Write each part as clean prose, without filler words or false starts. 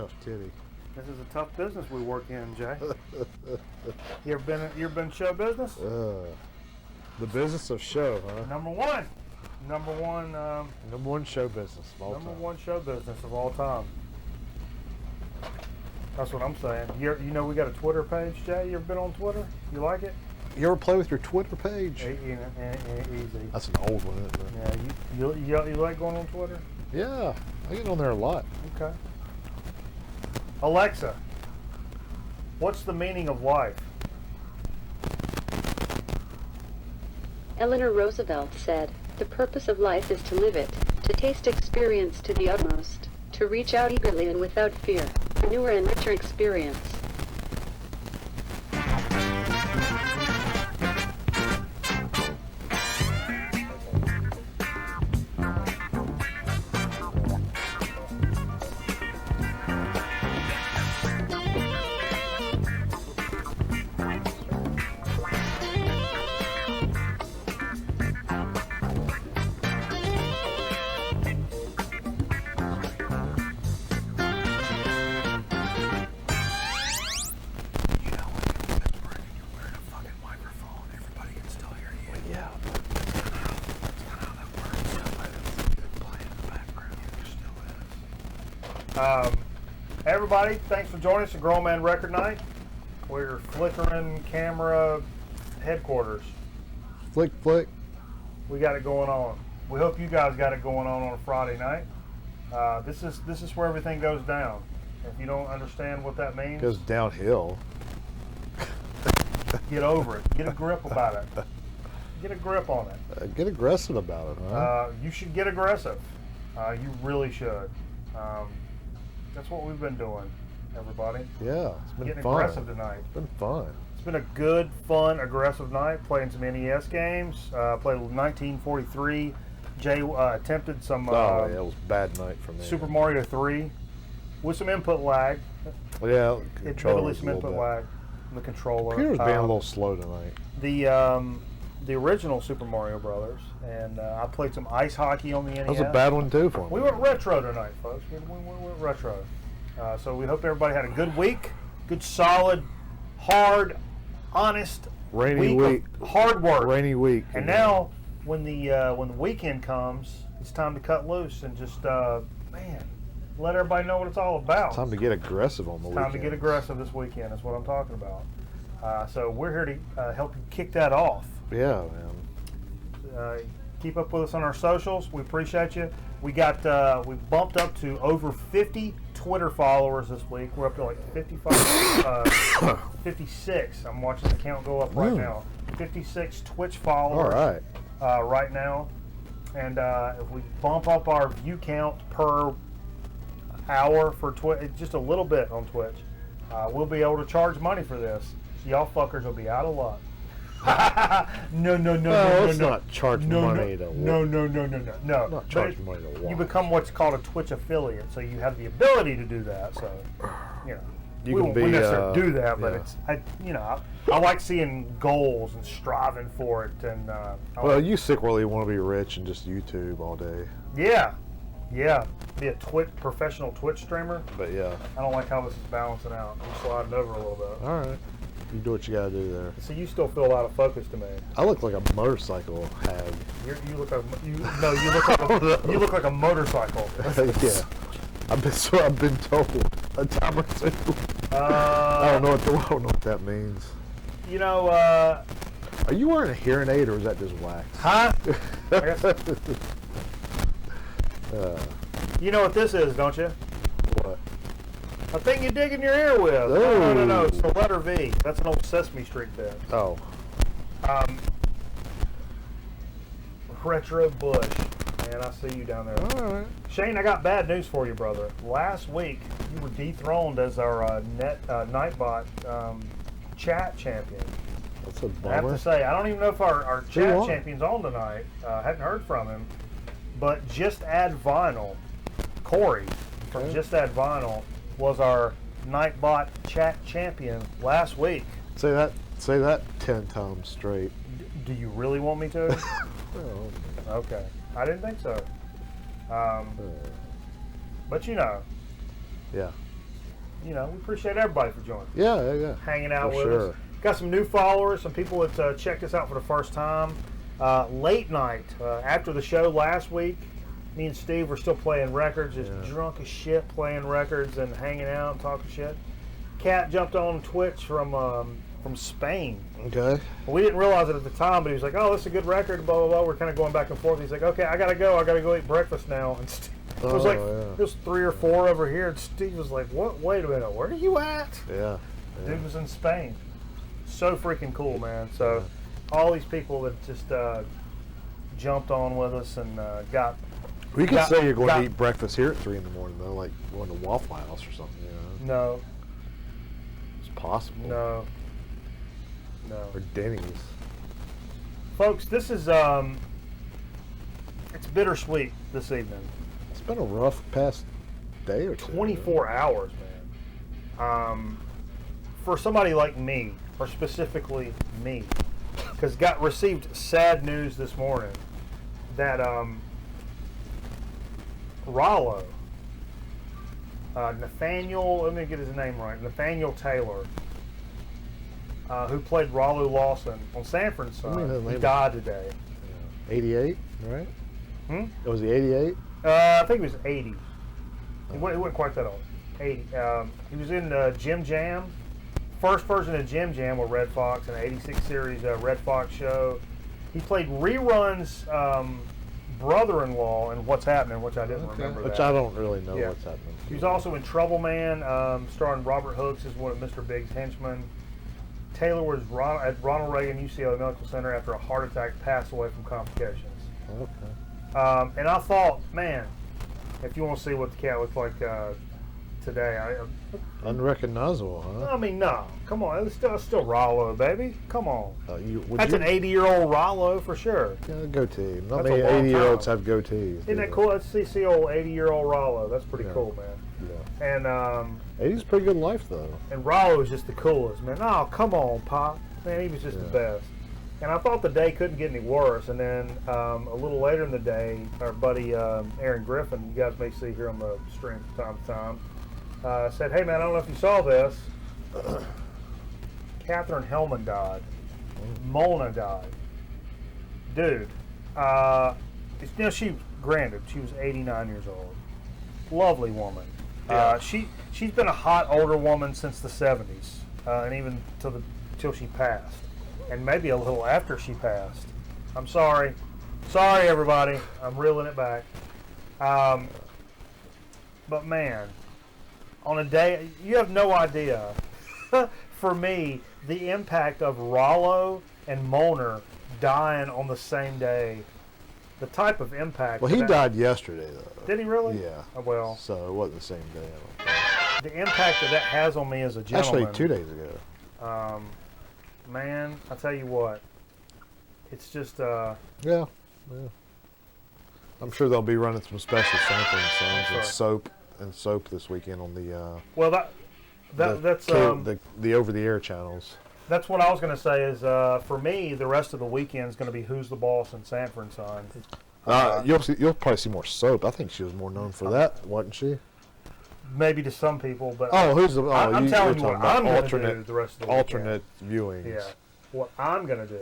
tough titty. This is a tough business we work in, Jay. You ever been in show business? The business of show, huh? Number one show business of all time. Number one show business of all time. That's what I'm saying. You know we got a Twitter page, Jay? You ever been on Twitter? You like it? You ever play with your Twitter page? Easy. That's an old one, isn't it? Yeah, you like going on Twitter? Yeah, I get on there a lot. Okay. Alexa, what's the meaning of life? Eleanor Roosevelt said, "The purpose of life is to live it, to taste experience to the utmost, to reach out eagerly and without fear, for newer and richer experience." Everybody, thanks for joining us at Grown Man Record Night. We're flickering camera headquarters. Flick. We got it going on. We hope you guys got it going on a Friday night. This is where everything goes down. If you don't understand what that means, It goes downhill. get over it. Get a grip about it. Get a grip on it. Get aggressive about it, huh? You should get aggressive. You really should. That's what we've been doing, everybody. Yeah, it's been Getting fun. aggressive tonight. It's been fun. It's been a good, fun, aggressive night. Playing some NES games. Played 1943. Jay attempted some It was a bad night for me. Super Mario 3 with some input lag. Yeah, Admittedly, some input lag on the controller. Computer's being a little slow tonight. The original Super Mario Brothers, and I played some ice hockey on the NES. That was a bad one too for me. We went retro tonight, folks. We went retro. So we hope everybody had a good week, good, solid, hard, honest Rainy week. of hard work. Rainy week. And now, when the weekend comes, it's time to cut loose and just let everybody know what it's all about. Time to get aggressive on the weekend. Time to get aggressive this weekend is what I'm talking about. So we're here to help you kick that off. Yeah, man. Keep up with us on our socials. We appreciate you. We bumped up to over 50 Twitter followers this week. We're up to like 55, 56. I'm watching the count go up right now. 56 Twitch followers. All right. Right now, and if we bump up our view count per hour for Twitch, just a little bit on Twitch, we'll be able to charge money for this. So y'all fuckers will be out of luck. No. Let's not charge money to No. Not charge money to watch. You become what's called a Twitch affiliate, so you have the ability to do that. So, we won't necessarily do that, but I like seeing goals and striving for it. And you secretly want to be rich and just YouTube all day. Yeah, be a professional Twitch streamer. But yeah, I don't like how this is balancing out. I'm sliding over a little bit. all right. You do what you gotta do there. So you still feel out of focus to me. I look like a motorcycle hag. You look like you look like a motorcycle. Yeah, I've been told a time or two. I don't know what that means. Are you wearing a hearing aid or is that just wax? Huh? You know what this is, don't you? What? A thing you dig in your ear with. No. It's the letter V. That's an old Sesame Street bit. Oh. Retro Bush. Man, I see you down there. All right. Shane, I got bad news for you, brother. Last week, you were dethroned as our Nightbot chat champion. That's a bummer. I have to say, I don't even know if our chat champion's on tonight. I hadn't heard from him. But Just Add Vinyl, Corey from Just Add Vinyl, was our Nightbot chat champion last week. Say that 10 times straight. Do you really want me to? Well, Okay. I didn't think so. But yeah. you know, we appreciate everybody for joining. Yeah. Hanging out For with sure. us. Got some new followers, some people that checked us out for the first time. Late night, after the show last week, me and Steve were still playing records, just drunk as shit, playing records and hanging out and talking shit. Cat jumped on Twitch from Spain. Okay. We didn't realize it at the time, but he was like, "Oh, this is a good record." Blah blah blah. We're kind of going back and forth. He's like, "Okay, I gotta go eat breakfast now." And it was there's 3 or 4 over here, and Steve was like, "What? Wait a minute, where are you at?" Yeah. Dude was in Spain. So freaking cool, man. So all these people that just jumped on with us and got. We could say you're going to eat breakfast here at 3 in the morning, though, like going to Waffle House or something. You know? No. It's possible. No. Or Denny's. Folks, this is it's bittersweet this evening. It's been a rough past day or two. 24 hours, man. For somebody like me, or specifically me, because received sad news this morning that Rollo, Nathaniel, let me get his name right, Nathaniel Taylor, who played Rollo Lawson on Sanford and Son, he died today. 88, right? Was he 88? I think he was 80. He wasn't quite that old. 80. He was in Jim Jam. First version of Jim Jam with Red Fox in the 86 series Red Fox show. He played Rerun's brother-in-law in What's Happening, which I didn't remember Which that. I don't really know what's happening. He was also in Trouble Man, starring Robert Hooks as one of Mr. Big's henchmen. Taylor was at Ronald Reagan UCLA Medical Center after a heart attack, passed away from complications. Okay. And I thought, man, if you want to see what the cat looks like today, Unrecognizable, huh? I mean, no, come on, it's still Rollo, baby. Come on, that's an 80-year-old Rollo for sure. Yeah, goatee. Not That's many a long 80-year-olds time. have goatees. Isn't that cool? Let's see old 80-year-old Rollo. That's pretty cool, man. Yeah. And 80's pretty good life, though. And Rollo was just the coolest, man. Oh, come on, Pop. Man, he was just the best. And I thought the day couldn't get any worse. And then a little later in the day, our buddy Aaron Griffin, you guys may see here on the stream from time to time, said, "Hey, man, I don't know if you saw this. Catherine Hellman died. Mona died. Dude, granted, she was 89 years old. Lovely woman. She's been a hot older woman since the 70s, and even till she passed, and maybe a little after she passed. I'm sorry, everybody. I'm reeling it back. But man, on a day, you have no idea. For me, the impact of Rollo and Mona dying on the same day. The type of impact. Well, he died yesterday, though. Did he really? Yeah. Well. So it wasn't the same day, I don't think. The impact that has on me as a gentleman. Actually, 2 days ago. Man, I tell you what. It's just. Yeah. I'm sure they'll be running some special Sanford and Sons and soap this weekend on the. Well, that's the over-the-air channels. That's what I was going to say. Is for me, the rest of the weekend is going to be Who's the Boss and Sanford and Son. You'll probably see more soap. I think she was more known for that, wasn't she? Maybe to some people, but I'm telling you what I'm going to do the rest of the alternate viewings. Yeah, what I'm going to do.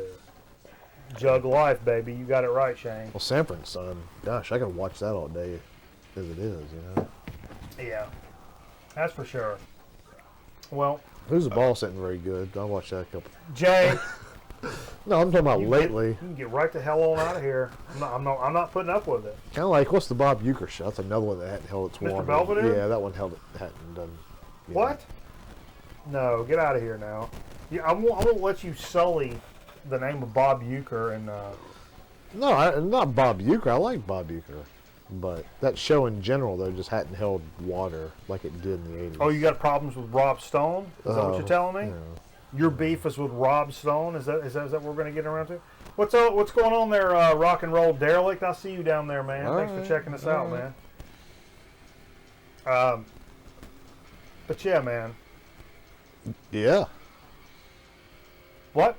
Jug Life, baby. You got it right, Shane. Well, Sanford and Son. Gosh, I can watch that all day, as it is. Yeah, that's for sure. Well. Who's the Boss isn't very good. I watched that a couple. Jay. No, I'm talking about lately. You can get right the hell on out of here. I'm not putting up with it. Kind of like, what's the Bob Uecker show? That's another one that hadn't held its water. Mr. Belvedere? Yeah, that one hadn't done. What? No, get out of here now. I won't let you sully the name of Bob Uecker and. No, not Bob Uecker. I like Bob Uecker. But that show in general, though, just hadn't held water like it did in the 80s. Oh, you got problems with Rob Stone? Is that what you're telling me? Yeah. Your beef is with Rob Stone? Is that what we're going to get around to? What's going on there, Rock and Roll Derelict? I see you down there, man. Thanks for checking us out, man. But yeah, man. Yeah. What?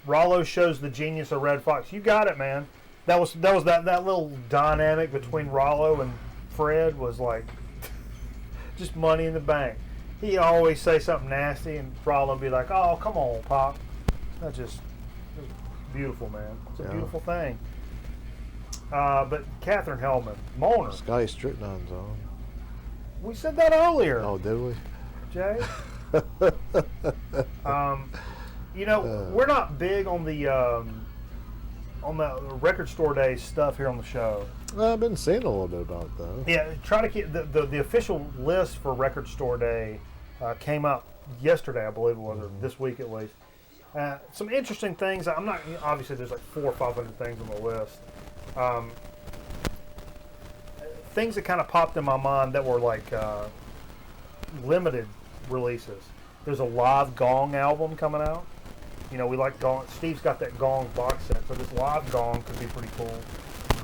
Rollo shows the genius of Red Fox. You got it, man. That that little dynamic between Rollo and Fred was like just money in the bank. He always say something nasty, and Rollo would be like, "Oh, come on, Pop." That's just beautiful, man. It's a beautiful thing. But Catherine Hellman, Moaner. Sky Strychnine's on. We said that earlier. Oh, did we? Jay. We're not big on the record store day stuff here on the show. Well, I've been seeing a little bit about it, though. Yeah, try to keep the official list for record store day came out yesterday, I believe it was, or this week at least. Some interesting things. I'm not obviously there's like 400 or 500 things on the list. Things that kind of popped in my mind that were like limited releases. There's a live Gong album coming out. You know, we like Gong. Steve's got that Gong box set, so this live Gong could be pretty cool.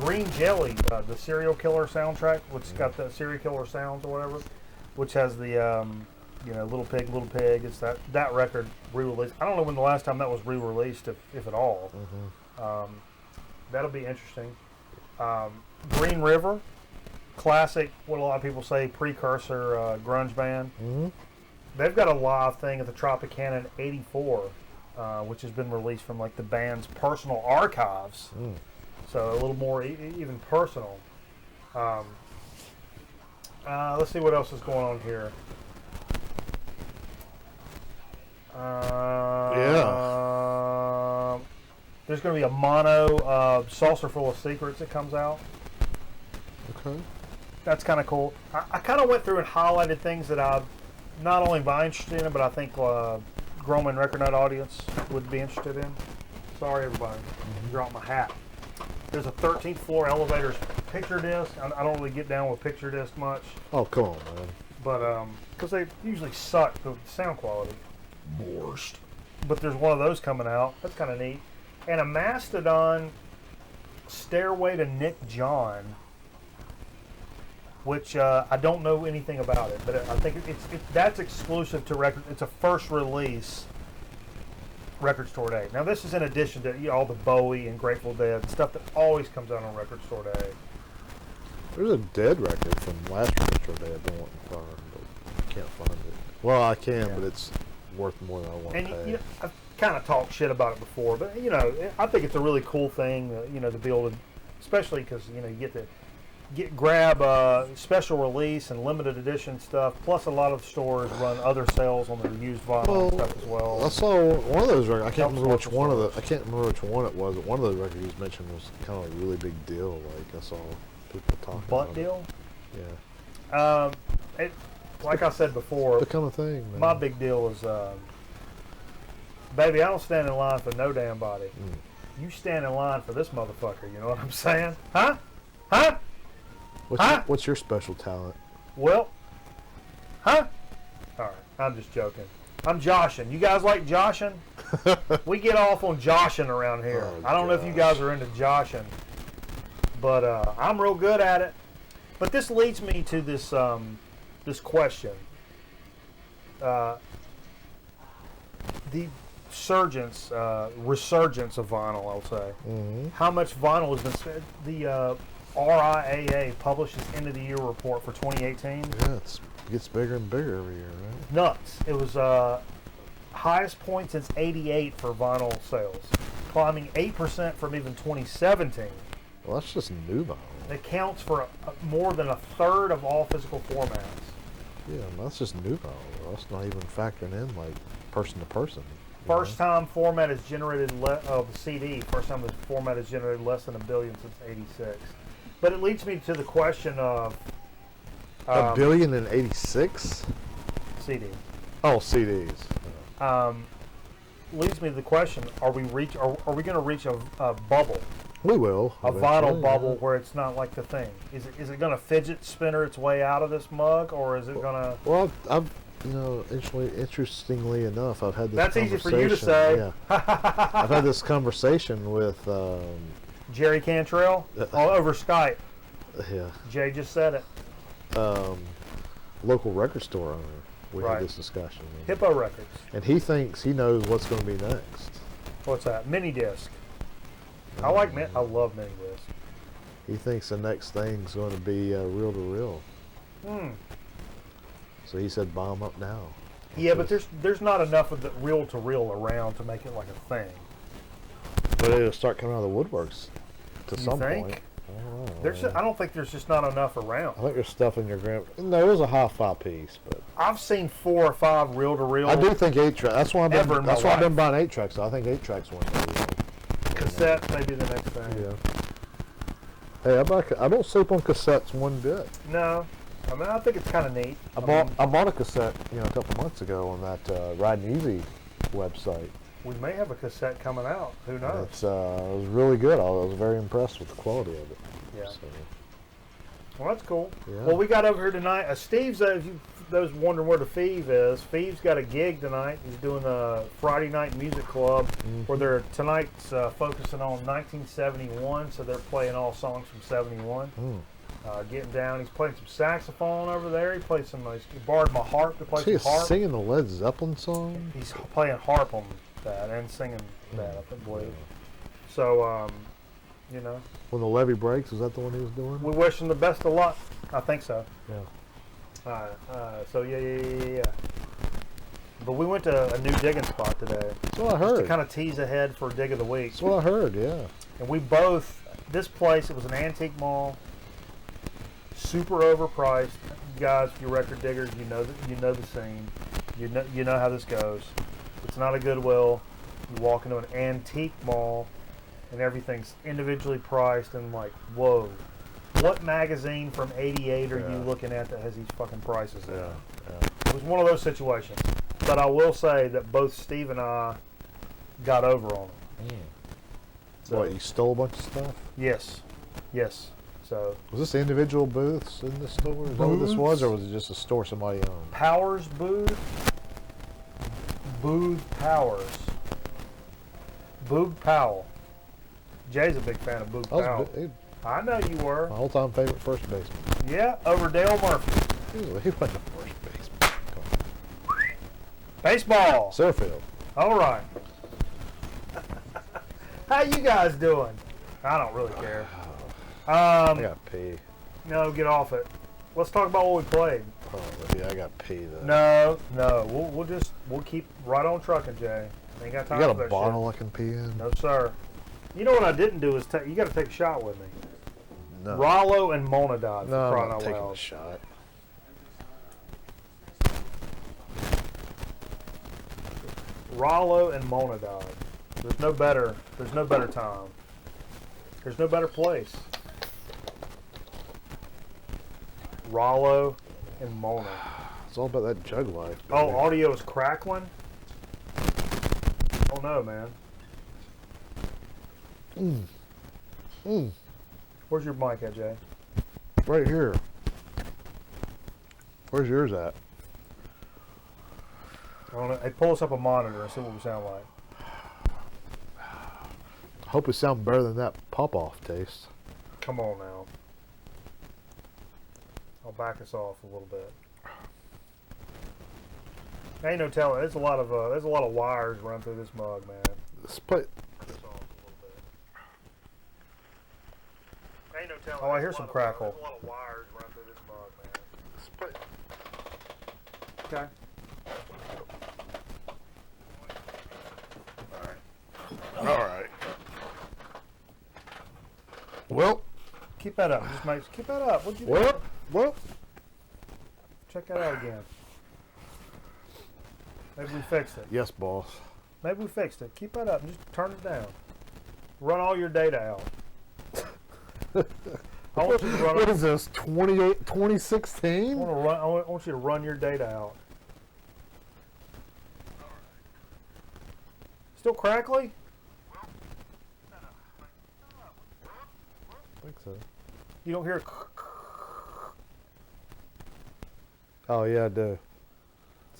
Green Jelly, the Serial Killer soundtrack, which has got the Serial Killer sounds or whatever, which has the Little Pig, Little Pig. It's that record re-released. I don't know when the last time that was re-released, if at all. That'll be interesting. Green River, classic. What a lot of people say, precursor grunge band. They've got a live thing at the Tropicana in '84, which has been released from like the band's personal archives. So a little more even personal. Let's see what else is going on here. There's going to be a mono Saucer Full of Secrets that comes out. Okay. That's kind of cool. I kind of went through and highlighted things that I not only am I interested in, but I think Groman Record Nut audience would be interested in. Sorry, everybody. Dropped my hat. There's a 13th floor elevator's picture disc. I don't really get down with picture disc much. Oh, come on, man. But, because they usually suck the sound quality. Worst. But there's one of those coming out. That's kind of neat. And a Mastodon Stairway to Nick John, which I don't know anything about it, but I think that's exclusive to record. It's a first release Record Store Day. Now this is in addition to all the Bowie and Grateful Dead stuff that always comes out on Record Store Day. There's a Dead record from last Record Store Day I've been wanting to find, but I can't find it. Well, I can, but it's worth more than I want to pay. I've kind of talked shit about it before, but I think it's a really cool thing, to be able to, especially because you get to grab special release and limited edition stuff. Plus, a lot of stores run other sales on their used vinyl and stuff as well. I saw one of those records. I can't remember which one it was. But one of the records you mentioned was kind of a really big deal. Like I saw people talking about deal. Yeah. Like I said before, become a thing. Man. My big deal is, baby, I don't stand in line for no damn body. You stand in line for this motherfucker. You know what I'm saying? Huh? What's your special talent? Well, all right, I'm just joking. I'm joshing. You guys like joshing? We get off on joshing around here. Oh, I don't know if you guys are into joshing, but I'm real good at it. But this leads me to this this question. The resurgence of vinyl, I'll say. How much vinyl has been spent? The RIAA published its end of the year report for 2018. Yeah, it gets bigger and bigger every year, right? Nuts. It was highest point since '88 for vinyl sales, climbing 8% from even 2017. Well, that's just new vinyl. It accounts for more than a third of all physical formats. Yeah, that's just new vinyl. That's not even factoring in like person to person. First time format has generated CD. First time the format has generated less than 1 billion since '86. But it leads me to the question of 1 billion in '86. CD. Oh, CDs. Leads me to the question: are we going to reach a bubble? We will. A vinyl bubble where it's not like the thing. Is it going to fidget spinner its way out of this mug, or is it going to? Well, interestingly enough, I've had this. That's easy for you to say. Yeah. I've had this conversation with Jerry Cantrell all over Skype. Yeah. Jay just said it. Local record store owner. We had this discussion. Hippo Records. And he thinks he knows what's going to be next. What's that? Mini disc. I love mini disc. He thinks the next thing's going to be reel to reel. So he said bomb up now. Yeah, but there's not enough of the reel to reel around to make it like a thing. But it'll start coming out of the woodworks to You some think? point. I don't know. There's I don't think there's just not enough around. I think there's stuff in your grand. No, it was a hi-fi piece, but I've seen 4 or 5 reel to reel. I do think 8-track. That's why I've Ever been. in my That's why I've life. been buying 8-tracks. So I think 8-tracks one day. Cassette maybe the next thing. Yeah. Hey, I don't sleep on cassettes one bit. No, I mean I think it's kind of neat. I bought a cassette, a couple months ago on that Riding Easy website. We may have a cassette coming out. Who knows? It was really good. I was very impressed with the quality of it. Yeah. So, Well, that's cool. Yeah. Well, we got over here tonight. Steve's, if you those wondering where the Feeve is, Feeve's got a gig tonight. He's doing a Friday night music club where they're tonight's focusing on 1971, so they're playing all songs from 71. Getting down. He's playing some saxophone over there. He plays some. He borrowed my harp to play some harp. Singing the Led Zeppelin song. He's playing harp on that and singing that, I believe. So, When the levee breaks, is that the one he was doing? we wish him the best of luck. I think so. Yeah. So yeah. But we went to a new digging spot today. That's what I Just heard. to kind of tease ahead for Dig of the Week. That's what I heard, yeah. And we both, this place, it was an antique mall, super overpriced. You guys, if you're record diggers, you know the scene. You know how this goes. It's not a Goodwill. You walk into an antique mall, and everything's individually priced, and like, whoa. What magazine from '88 are you looking at that has these fucking prices in it? It was one of those situations. But I will say that both Steve and I got over on it. So, What, you stole a bunch of stuff? Yes. So Was this individual booths in the store? Is that what this was, or was it just a store somebody owned? Powers Booth. Booth Powers. Boog Powell. Jay's a big fan of Boog Powell. I know you were. My all-time favorite first baseman. Yeah, over Dale Murphy. He wasn't a first baseman. Come on. Baseball. Sirfield. All right. How you guys doing? I don't really care. I got pee. No, get off it. Let's talk about what we played. Oh, yeah, I got pee though. No. We'll keep right on trucking, Jay. Ain't got time You for got a that bottle shit. I can pee in? No, sir. You know what I didn't do is you got to take a shot with me. No. Rollo and Monadide. No, for I'm crying not out taking loud. a shot. Rollo and Monadide. There's no better time. There's no better place. Rollo and Mona. It's all about that jug life. Oh, baby. audio is crackling? Oh no, man. Where's your mic at, Jay? Right here. Where's yours at? I don't know. Hey, pull us up a monitor and see what we sound like. I hope we sound better than that pop-off taste. Come on now. I'll back us off a little bit. Ain't no telling. There's a lot of wires run through this mug, man. Split. Back us off a little bit. Ain't no telling. Oh, I hear some crackle. There's a lot of wires run through this mug, man. Split. Okay. All right. Well. Keep that up. Keep that up. What'd you do? Well. Check that out again. Maybe we fixed it. Yes, boss. Maybe we fixed it. Keep that up and just turn it down. Run all your data out. I want you to run. What is this? 2016? I want you to run your data out. Still crackly? I think so. You don't hear? Oh yeah, I do.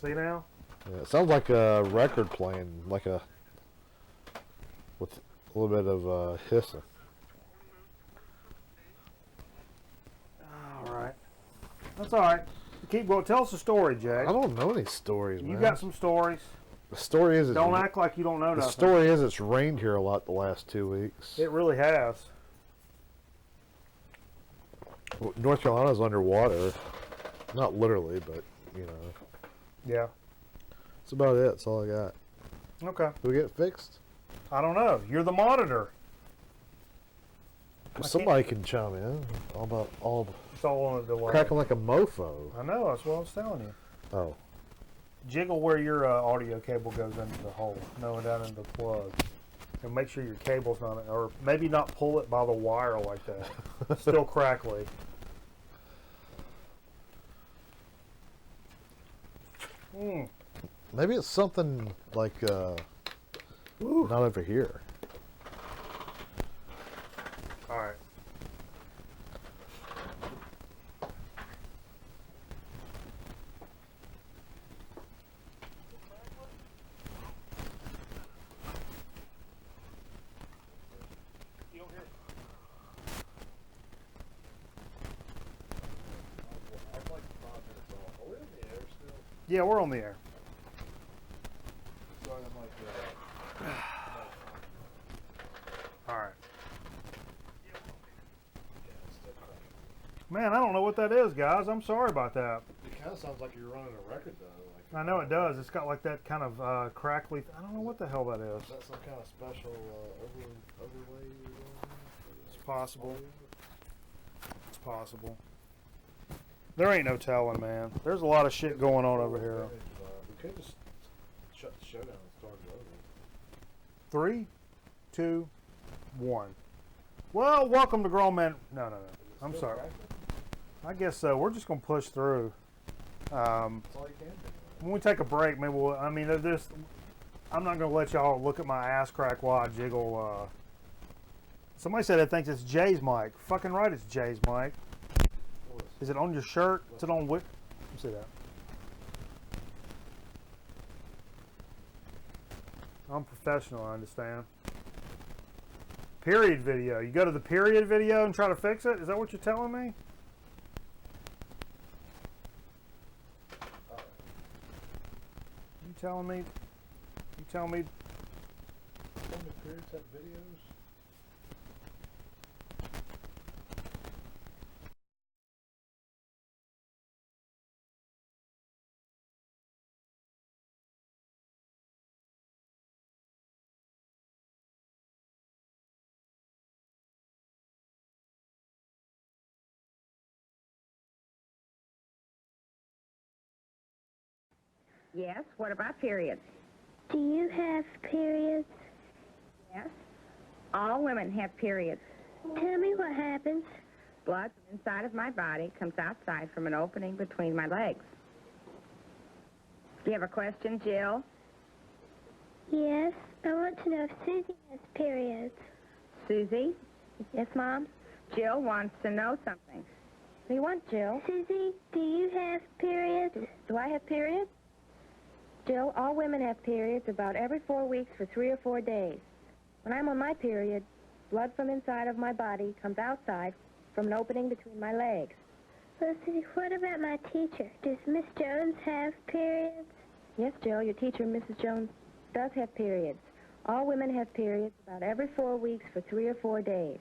See now? Yeah, it sounds like a record playing, with a little bit of hissing. All right. That's all right. Keep going. Tell us a story, Jay. I don't know any stories, man. You got some stories. The story is Don't act like you don't know the nothing. story is it's rained here a lot the last 2 weeks. It really has. North Carolina's underwater. Not literally, but you know. Yeah. That's about it. That's all I got. Okay. Do we get it fixed? I don't know. You're the monitor. Somebody can chime in. All about all It's all on a delay. cracking like a mofo. I know. That's what I was telling you. Oh. Jiggle where your audio cable goes into the hole. No, down into the plug. And make sure your cable's not, or maybe not pull it by the wire like that. Still crackly. Maybe it's something like not over here. All right. Yeah, we're on the air. All right. Man, I don't know what that is, guys. I'm sorry about that. It kind of sounds like you're running a record, though. I know it does. It's got like that kind of crackly. I don't know what the hell that is. Is that some kind of special overlay you're doing? It's possible. It's possible. There ain't no telling, man. There's a lot of shit going on over here. We could just shut the show down and start it over. 3, 2, 1. Well, welcome to Grown Men. No. I'm sorry. I guess so. We're just gonna push through. That's all you can do. When we take a break, maybe we'll. I mean, I'm not gonna let y'all look at my ass crack while I jiggle. Somebody said I think it's Jay's mic. Fucking right, it's Jay's mic. Is it on your shirt? Is it on what? Let me see that. I'm professional, I understand. Period video. You go to the period video and try to fix it? Is that what you're telling me? You telling me? You telling me? Some of the periods have videos. Yes, what about periods? Do you have periods? Yes. All women have periods. Tell me what happens. Blood from inside of my body comes outside from an opening between my legs. Do you have a question, Jill? Yes, I want to know if Susie has periods. Susie? Yes, Mom? Jill wants to know something. What do you want, Jill? Susie, do you have periods? Do I have periods? Jill, all women have periods about every 4 weeks for 3 or 4 days. When I'm on my period, blood from inside of my body comes outside from an opening between my legs. Well, Susie, what about my teacher? Does Miss Jones have periods? Yes, Jill, your teacher, Mrs. Jones, does have periods. All women have periods about every 4 weeks for 3 or 4 days.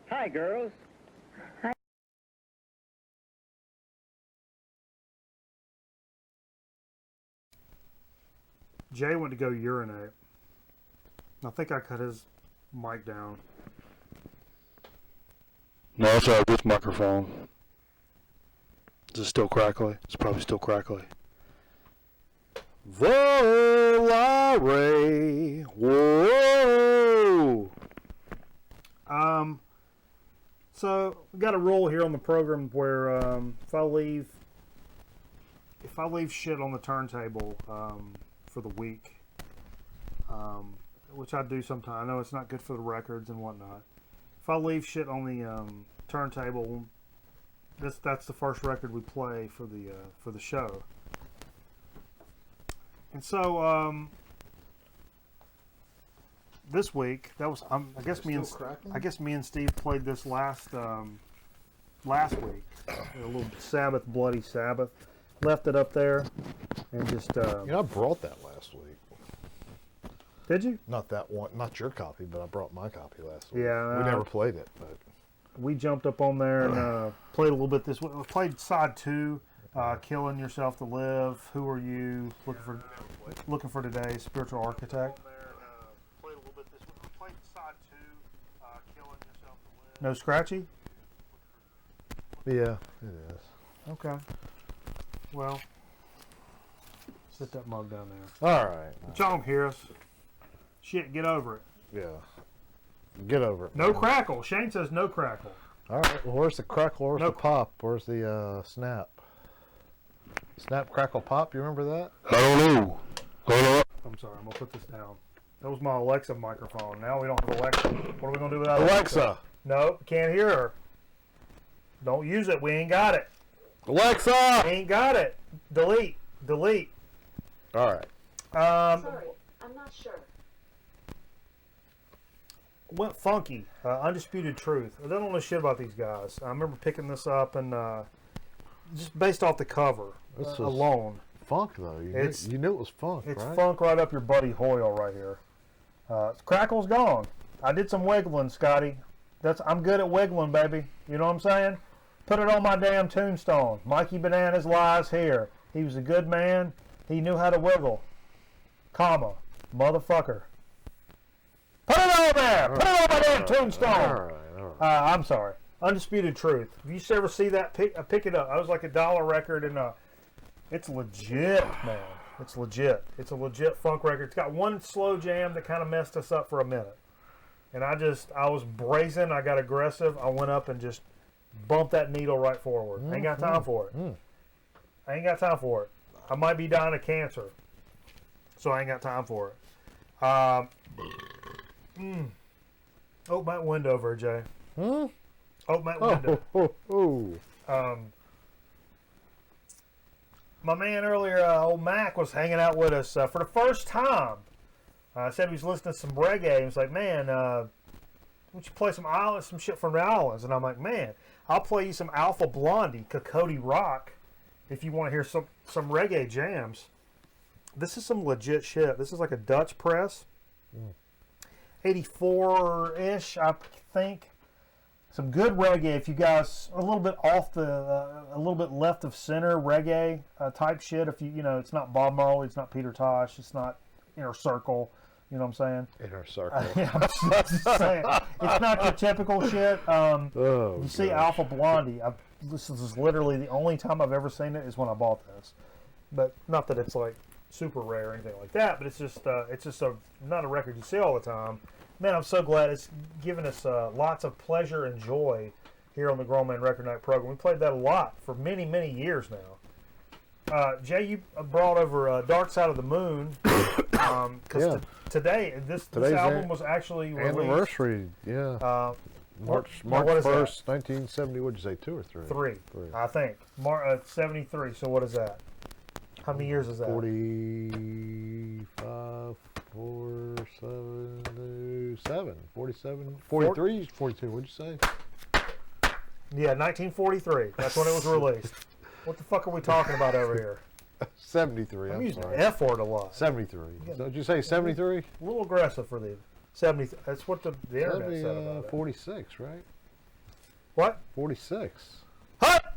Hi, girls. Hi. Jay went to go urinate. I think I cut his mic down. No, it's out this microphone. Is it still crackly? It's probably still crackly. Volare. Whoa. So we got a rule here on the program where if I leave shit on the turntable for the week, which I do sometimes. I know it's not good for the records and whatnot. If I leave shit on the turntable, that's the first record we play for the show. And so this week, that was I guess me and Steve played this last week. A little Sabbath, Bloody Sabbath. Left it up there and just. I brought that last week. Did you? Not that one, not your copy, but I brought my copy last week. Yeah, we never played it, but we jumped up on there and played a little bit this week. We played side 2 Killing Yourself to Live. Who Are You? Looking for Today. Spiritual Architect. Played a little bit this one. Played side 2. Killing Yourself to Live. No scratchy? Yeah, it is. Okay. Well, sit that mug down there. All right. But y'all don't hear us. Shit, get over it. Yeah. Get over it. No crackle. Shane says no crackle. All right. Well, where's the crackle? Where's No. the pop? Where's the snap? Snap, crackle, pop. You remember that? I don't know. Hold on. I'm sorry, I'm going to put this down. That was my Alexa microphone. Now we don't have Alexa. What are we going to do without Alexa. No, can't hear her. Don't use it. We ain't got it. Alexa. Ain't got it. Delete. Delete. All right. Sorry, I'm not sure. Went funky. Undisputed Truth. I don't know shit about these guys. I remember picking this up and just based off the cover This was alone. Funk though. You knew it was funk, It's right? funk right up your buddy Hoyle right here. Crackle's gone. I did some wiggling, Scotty. I'm good at wiggling, baby. You know what I'm saying? Put it on my damn tombstone. Mikey Bananas lies here. He was a good man. He knew how to wiggle. Comma. Motherfucker. Put it on there! Put it on my damn tombstone! All right. I'm sorry. Undisputed Truth. If you ever see that, pick it up. I was like $1 record, and it's legit, man. It's legit. It's a legit funk record. It's got one slow jam that kind of messed us up for a minute. And I was brazen. I got aggressive. I went up and just bumped that needle right forward. Ain't got time for it. I ain't got time for it. I might be dying of cancer. So I ain't got time for it. Open that window over, Jay. Open that window. My man earlier, old Mac, was hanging out with us for the first time. Said he was listening to some reggae. He was like, man, why don't you play some shit from the islands? And I'm like, man, I'll play you some Alpha Blondie, Cocotte Rock, if you want to hear some reggae jams. This is some legit shit. This is like a Dutch press. 84-ish, I think. Some good reggae. If you guys a little bit off a little bit left of center reggae type shit. If you it's not Bob Marley, it's not Peter Tosh, it's not Inner Circle. You know what I'm saying? Inner Circle. Yeah, I'm just saying. It's not your typical shit. You see Alpha Blondie. This is literally the only time I've ever seen it is when I bought this. But not that it's like super rare or anything like that. But it's just not a record you see all the time. Man, I'm so glad it's given us lots of pleasure and joy here on the Grown Man Record Night program. We played that a lot for many, many years now. Jay, you brought over Dark Side of the Moon. Because today, this album was actually released. Anniversary, yeah. March what is 1st, 1970. What'd you say, 2 or 3? 3, I think. 73. So what is that? How many years is that? 45, 47, 47, 43, 42. What'd you say? Yeah, 1943. That's when it was released. What the fuck are we talking about over here? 73. I'm using sorry. the F word a lot. 73. So did you say 73? A little aggressive for the 70. That's what the internet said about it. 46, right? What? 46. Hut!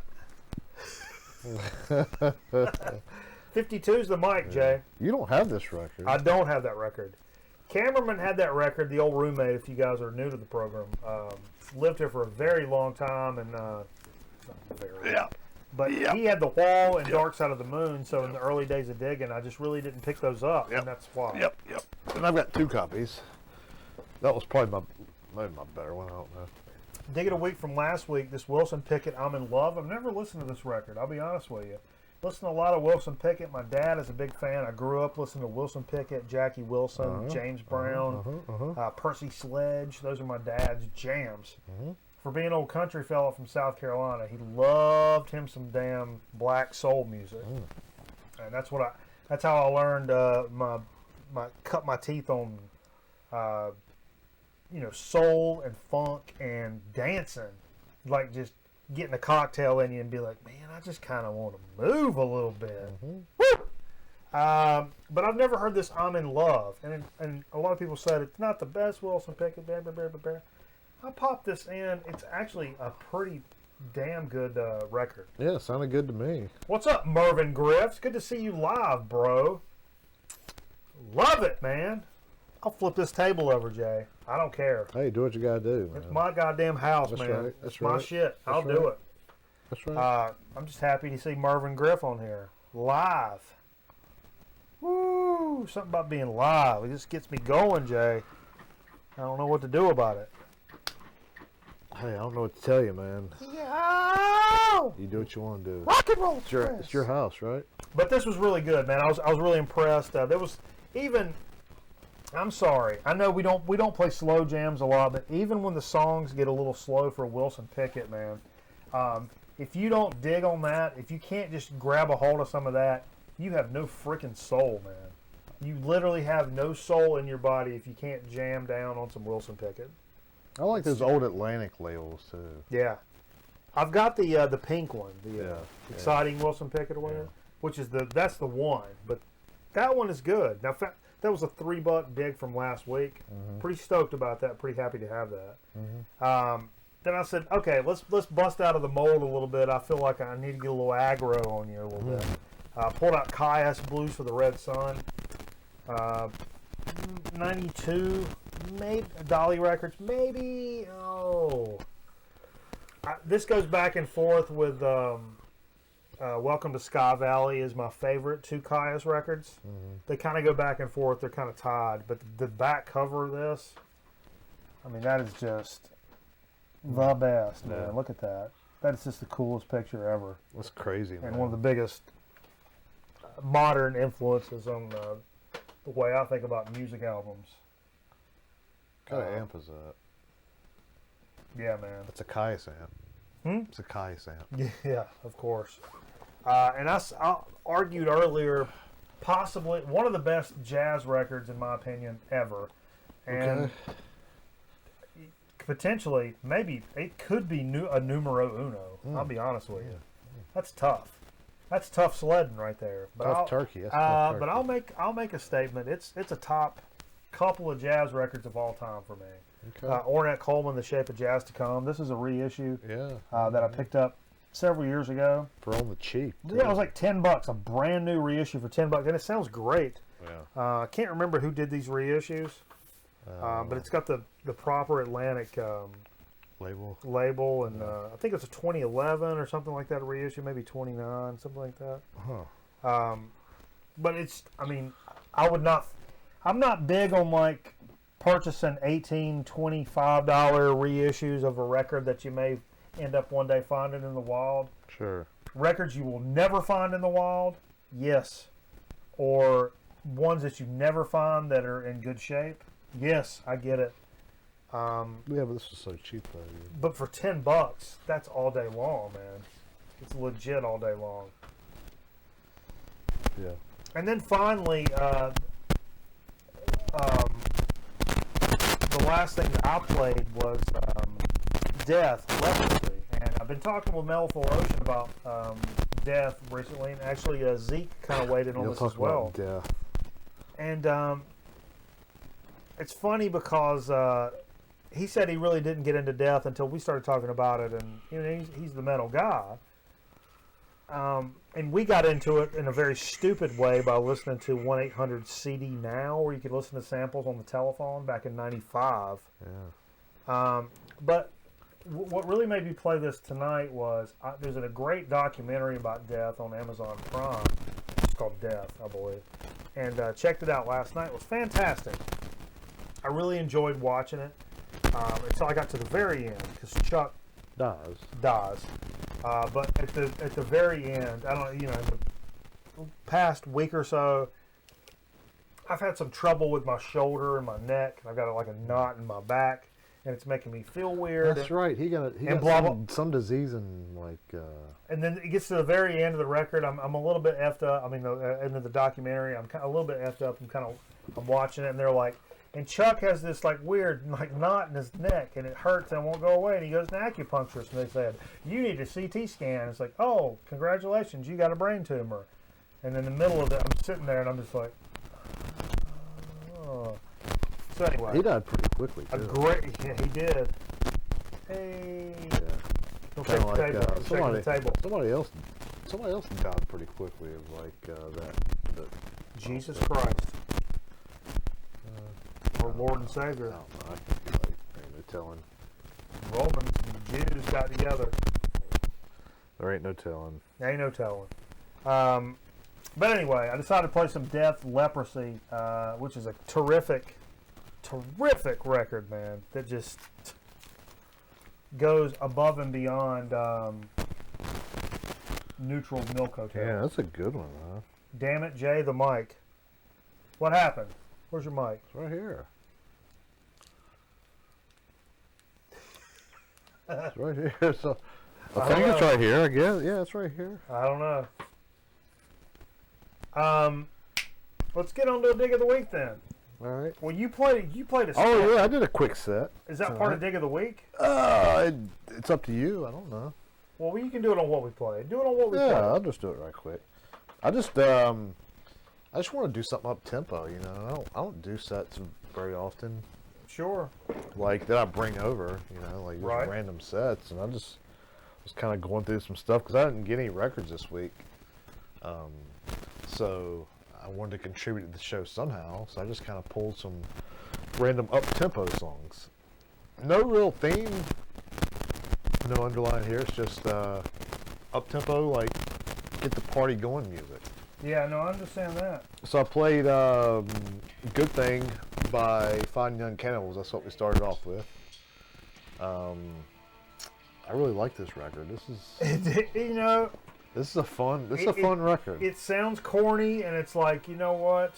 52's the mic, Jay. You don't have this record. I don't have that record. Cameraman had that record, the old roommate, if you guys are new to the program. Lived here for a very long time, and not very. Yeah. But he had The Wall and Dark Side of the Moon, so in the early days of digging, I just really didn't pick those up, and that's why. Yep. And I've got 2 copies. That was probably maybe my better one. I don't know. Dig it a week from last week, this Wilson Pickett, I'm in Love. I've never listened to this record, I'll be honest with you. Listen to a lot of Wilson Pickett. My dad is a big fan. I grew up listening to Wilson Pickett, Jackie Wilson, James Brown, Percy Sledge. Those are my dad's jams. For being an old country fella from South Carolina, he loved him some damn black soul music, and that's how I learned cut my teeth on, soul and funk and dancing, like just getting a cocktail in you and be like, man, I just kind of want to move a little bit. Woo! But I've never heard this I'm in Love, and a lot of people said it's not the best Wilson Pickett. I popped this in. It's actually a pretty damn good record. Yeah, sounded good to me. What's up, Mervyn Griff's? Good to see you live, bro. Love it, man. I'll flip this table over, Jay. I don't care. Hey, do what you gotta do, man. It's my goddamn house, That's man. right. That's It's my right. shit. That's I'll do right. it. That's right. I'm just happy to see Mervyn Griff on here. Live. Woo! Something about being live. It just gets me going, Jay. I don't know what to do about it. Hey, I don't know what to tell you, man. Yo! You do what you want to do. Rock and roll It's your house, right? But this was really good, man. I was really impressed. There was even. I'm sorry. I know we don't play slow jams a lot, but even when the songs get a little slow for Wilson Pickett, man, if you don't dig on that, if you can't just grab a hold of some of that, you have no freaking soul, man. You literally have no soul in your body if you can't jam down on some Wilson Pickett. I like those old Atlantic labels too. Yeah, I've got the pink one, the Yeah, exciting Wilson Pickett or whatever, Yeah. which is that's the one. But that one is good. Now that was a $3 dig from last week. Pretty stoked about that. Pretty happy to have that. Then I said, okay, let's bust out of the mold a little bit. I feel like I need to get a little aggro on you a little bit. Pulled out Caius Blues for the Red Sun. 92, maybe Dolly Records, maybe. This goes back and forth with Welcome to Sky Valley is my favorite. 2 Caius records. They kind of go back and forth. They're kind of tied. But the back cover of this, I mean, that is just the best, man. Yeah. Look at that. That is just the coolest picture ever. That's crazy, man. And one of the biggest modern influences on the way I think about music albums. What kind of amp is that? Yeah, man. It's a Caius amp. It's a Caius amp. Yeah, of course. And I argued earlier, possibly one of the best jazz records, in my opinion, ever. And potentially, maybe it could be a numero uno. I'll be honest with you. That's tough. That's tough sledding right there. But Tough turkey. That's tough turkey. But I'll make a statement. It's a top couple of jazz records of all time for me. Okay. Ornette Coleman, The Shape of Jazz to Come. This is a reissue Yeah. that I picked up several years ago. For on the cheap. too. Yeah, it was like $10, a brand new reissue for $10, and it sounds great. Yeah. I can't remember who did these reissues, but it's got the proper Atlantic label. and I think it's a 2011 or something like that reissue, maybe 29, something like that. Huh. But it's, I mean, I'm not big on like purchasing $18, $25 reissues of a record that you may end up one day finding in the wild. Sure. Records you will never find in the wild, yes. Or ones that you never find that are in good shape, yes, I get it. Yeah, but this was so cheap though. But for $10, that's all day long, man. It's legit all day long. Yeah. And then finally, the last thing that I played was Death, Leprosy. And I've been talking with Mel Ocean about Death recently, and actually Zeke kind of weighed in on this as well. Death. And it's funny because he said he really didn't get into Death until we started talking about it, and you know, he's the metal guy. And we got into it in a very stupid way by listening to 1-800-CD Now, where you could listen to samples on the telephone back in '95. Yeah. But what really made me play this tonight was there's a great documentary about Death on Amazon Prime. It's called Death, I believe. And checked it out last night. It was fantastic. I really enjoyed watching it until I got to the very end, because Chuck dies. But at the very end, I don't, you know, the past week or so, I've had some trouble with my shoulder and my neck. I've got like a knot in my back, and it's making me feel weird. That's right. He got some disease and like. And then it gets to the very end of the record. I'm a little bit effed up. I mean, end of the documentary, I'm a little bit effed up. I'm watching it, and they're like, and Chuck has this like weird like knot in his neck, and it hurts and won't go away. And he goes to an acupuncturist, and they said, "You need a CT scan." It's like, "Oh, congratulations, you got a brain tumor." And in the middle of it, I'm sitting there, and I'm just like, "Oh." So anyway, He died pretty quickly too. yeah, he did. Hey. Yeah. Don't Kind take of the like table. Don't take the table. somebody else died pretty quickly of like that. Jesus Christ. Our Lord and I Savior. don't know. I could be like, ain't no telling. Romans and Jews got together. There ain't no telling. Ain't no telling. But anyway, I decided to play some Death Leprosy, which is a terrific record, man. That just goes above and beyond Neutral Milk Hotel. Yeah, that's a good one, huh? Damn it, Jay, the mic. What happened? Where's your mic? It's right here. It's right here. So I think it's right here. I guess. Yeah, it's right here. I don't know. Let's get on to a dig of the week then. All right. Well, you played a set. Oh yeah, I did a quick set. Is that part of dig of the week? It's up to you. I don't know. Well, you can do it on what we play. Do it on what we Yeah, play. I'll just do it right quick. I just want to do something up tempo. You know, I don't do sets very often. Sure. Like that I bring over. You know, like just Right. random sets, and I just was kind of going through some stuff because I didn't get any records this week. So I wanted to contribute to the show somehow. So I just kind of pulled some random up tempo songs. No real theme. No underline here. It's just up tempo, like get the party going music. Yeah, no, I understand that. So I played Good Thing by Fine Young Cannibals. That's what we started off with. I really like this record. You know, This is a fun record. it sounds corny, and it's like, you know what?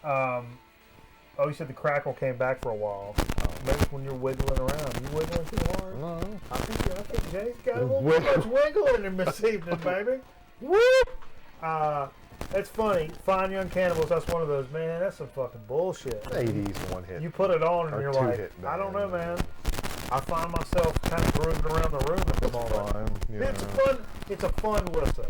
Oh, you said the crackle came back for a while. Maybe it's when you're wiggling around. You wiggling too hard? No. I think Jay's got a little too much wiggle in him this evening, baby. Whoop! It's funny. Fine Young Cannibals, that's one of those, man, that's some fucking bullshit. 80s one hit. You put it on and Or you're two like, hit I don't know, band. man. I find myself kind of grooving around the room at the moment. Fun, you It's know. fun. It's a fun listen.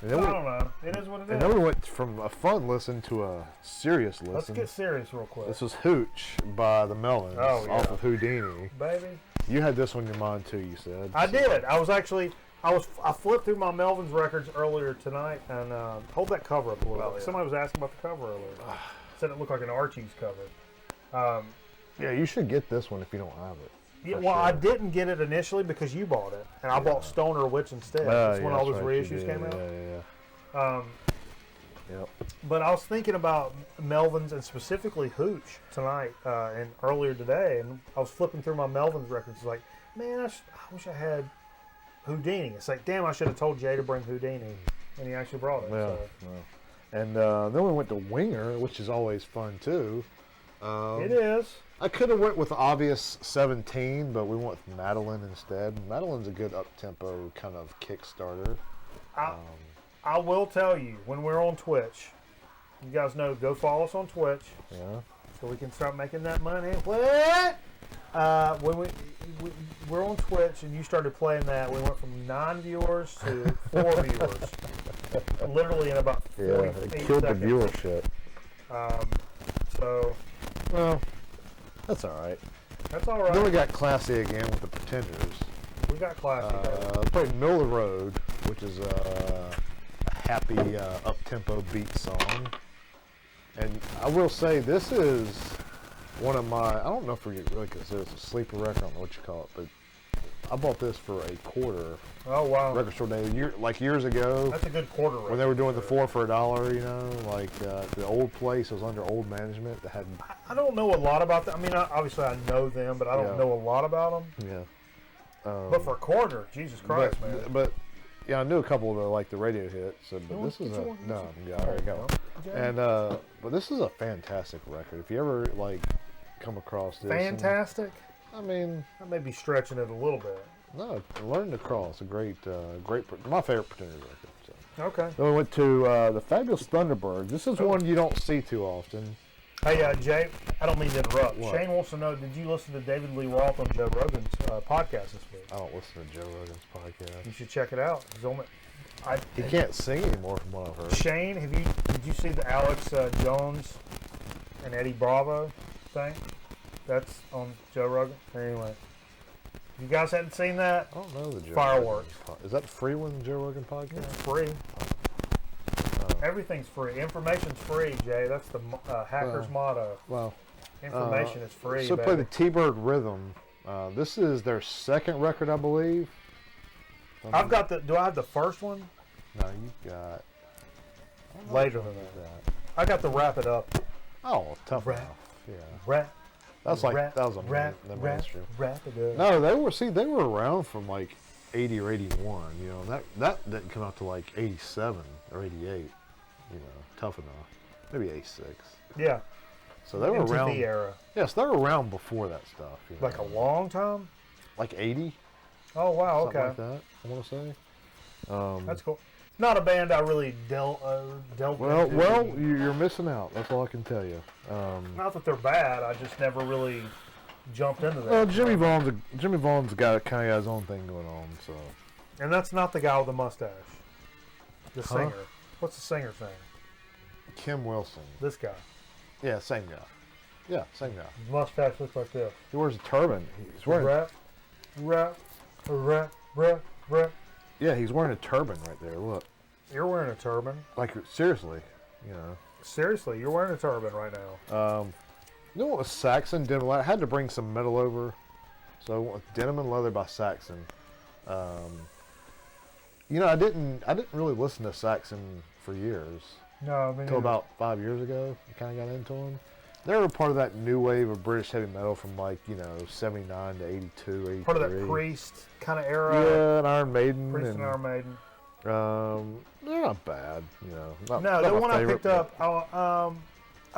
And I then, don't know. It is what it and then we is. went from a fun listen to a serious Let's listen. get serious real quick. This was Hooch by the Melons Oh, yeah. off of Houdini. Baby. You had this on your mind too, you said. I did. I flipped through my Melvin's records earlier tonight and hold that cover up a little Oh, bit. yeah. Somebody was asking about the cover earlier. Said it looked like an Archie's cover. Yeah, you should get this one if you don't have it. Yeah, For well, I sure. didn't get it initially because you bought it, and I bought Stoner Witch instead. That's when all those reissues came out. Yeah. Yep. But I was thinking about Melvin's and specifically Hooch tonight and earlier today, and I was flipping through my Melvin's records. It's like, man, I wish I had Houdini. It's like, damn, I should have told Jay to bring Houdini, and he actually brought it. Yeah. So. Yeah. And then we went to Winger, which is always fun too. It is. I could have went with obvious 17, but we went with Madeline instead. Madeline's a good up-tempo kind of Kickstarter. I will tell you, when we're on Twitch, you guys know, go follow us on Twitch Yeah. so we can start making that money. What? When we're on Twitch and you started playing that, we went from 9 viewers to 4 viewers. Literally in about 48 Yeah, it killed seconds. the viewership. So, Well, that's all right. that's all Then we right. got classy again with the Pretenders. We got classy. Played Middle of the Road, which is a happy up-tempo beat song. And I will say this is one of my, I don't know if we really consider this a sleeper record, I don't know what you call it, but I bought this for a quarter. Oh, wow. Record store day, years ago, That's a good quarter. when they were doing the 4 for $1, you know, like the old place was under old management that had, I don't know a lot about them. I mean, obviously I know them, but I don't Yeah. know a lot about them. yeah. But for a quarter, Jesus Christ, but, man. but yeah, I knew a couple of the like the radio hits. So, but You this want- is get a you one? no. Yeah, there you go. Jay? And but this is a fantastic record. If you ever like come across this, and- Fantastic. I mean, I may be stretching it a little bit. no, Learn to Cross, a great, my favorite Pretender record. So. Okay. Then we went to the Fabulous Thunderbirds. This is one you don't see too often. Hey, Jay, I don't mean to interrupt. What? Shane wants to know, did you listen to David Lee Roth on Joe Rogan's podcast this week? I don't listen to Joe Rogan's You podcast. should check it out. He's on it. He can't sing anymore, from what I've heard. Shane, did you see the Alex Jones and Eddie Bravo thing? That's on Joe Rogan. Anyway, You guys hadn't seen that? I don't know the Joe Fireworks. Rogan Is that the free one, the Joe Rogan podcast? It's free. Everything's free. Information's free, Jay. That's the hacker's motto. Well, Information is free. so baby. play the T-Bird Rhythm. This is their second record, I believe. I've got the. Do I have the first one? No, you got Later than that. I got the Wrap It Up. Oh, tough Rap. enough. Yeah, Rap. that's like Rap, that was a rap, the rap, mainstream. Wrap It Up. No, they were around from like 80 or 81. You know, that didn't come out to like 87 or 88. You know, tough enough. Maybe 86. Yeah. So they were around. MTV era. Yes, they were around before that stuff. You know? Like a long time? like 80. Oh, wow. Something Okay. like that. I want to say. That's cool. Not a band I really dealt Well, into. you're missing out. That's all I can tell you. Not that they're bad. I just never really jumped into that. Well, Jimmy Vaughn's got kind of got his own thing going on. So And that's not the guy with the mustache. The Huh? singer. What's the singer's name? Kim Wilson. This guy. Yeah, same guy. Yeah, same guy. His mustache looks like this. He wears a turban. He's wearing. Rap. Yeah, he's wearing a turban right there. Look, You're wearing a turban. like seriously, you know. Seriously, you're wearing a turban right now. You know what was Saxon denim? I had to bring some metal over, so I went with Denim and Leather by Saxon. You know, I didn't really listen to Saxon for years No, I mean until about 5 years ago. I kind of got into them. They were part of that new wave of British heavy metal from like 79 to 82, 83. part of that Priest kind of era. Yeah, and Iron Maiden. Priest and Iron Maiden. They're not bad, you know. Not No, the my one I favorite, picked up, I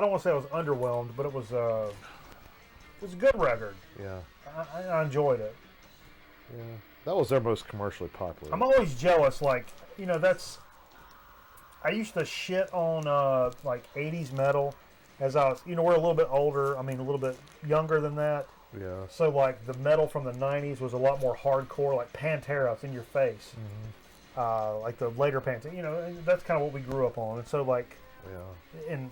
don't want to say I was underwhelmed, but it was a good record. but, yeah, I enjoyed it. yeah. That was their most commercially popular. I'm always jealous, like, you know, I used to shit on, like, 80s metal as I was, you know, we're a little bit older, a little bit younger than that. Yeah. So, like, the metal from the 90s was a lot more hardcore, like Pantera, it's in your face. Like the later Pantera, you know, that's kind of what we grew up on. And so, like, Yeah. in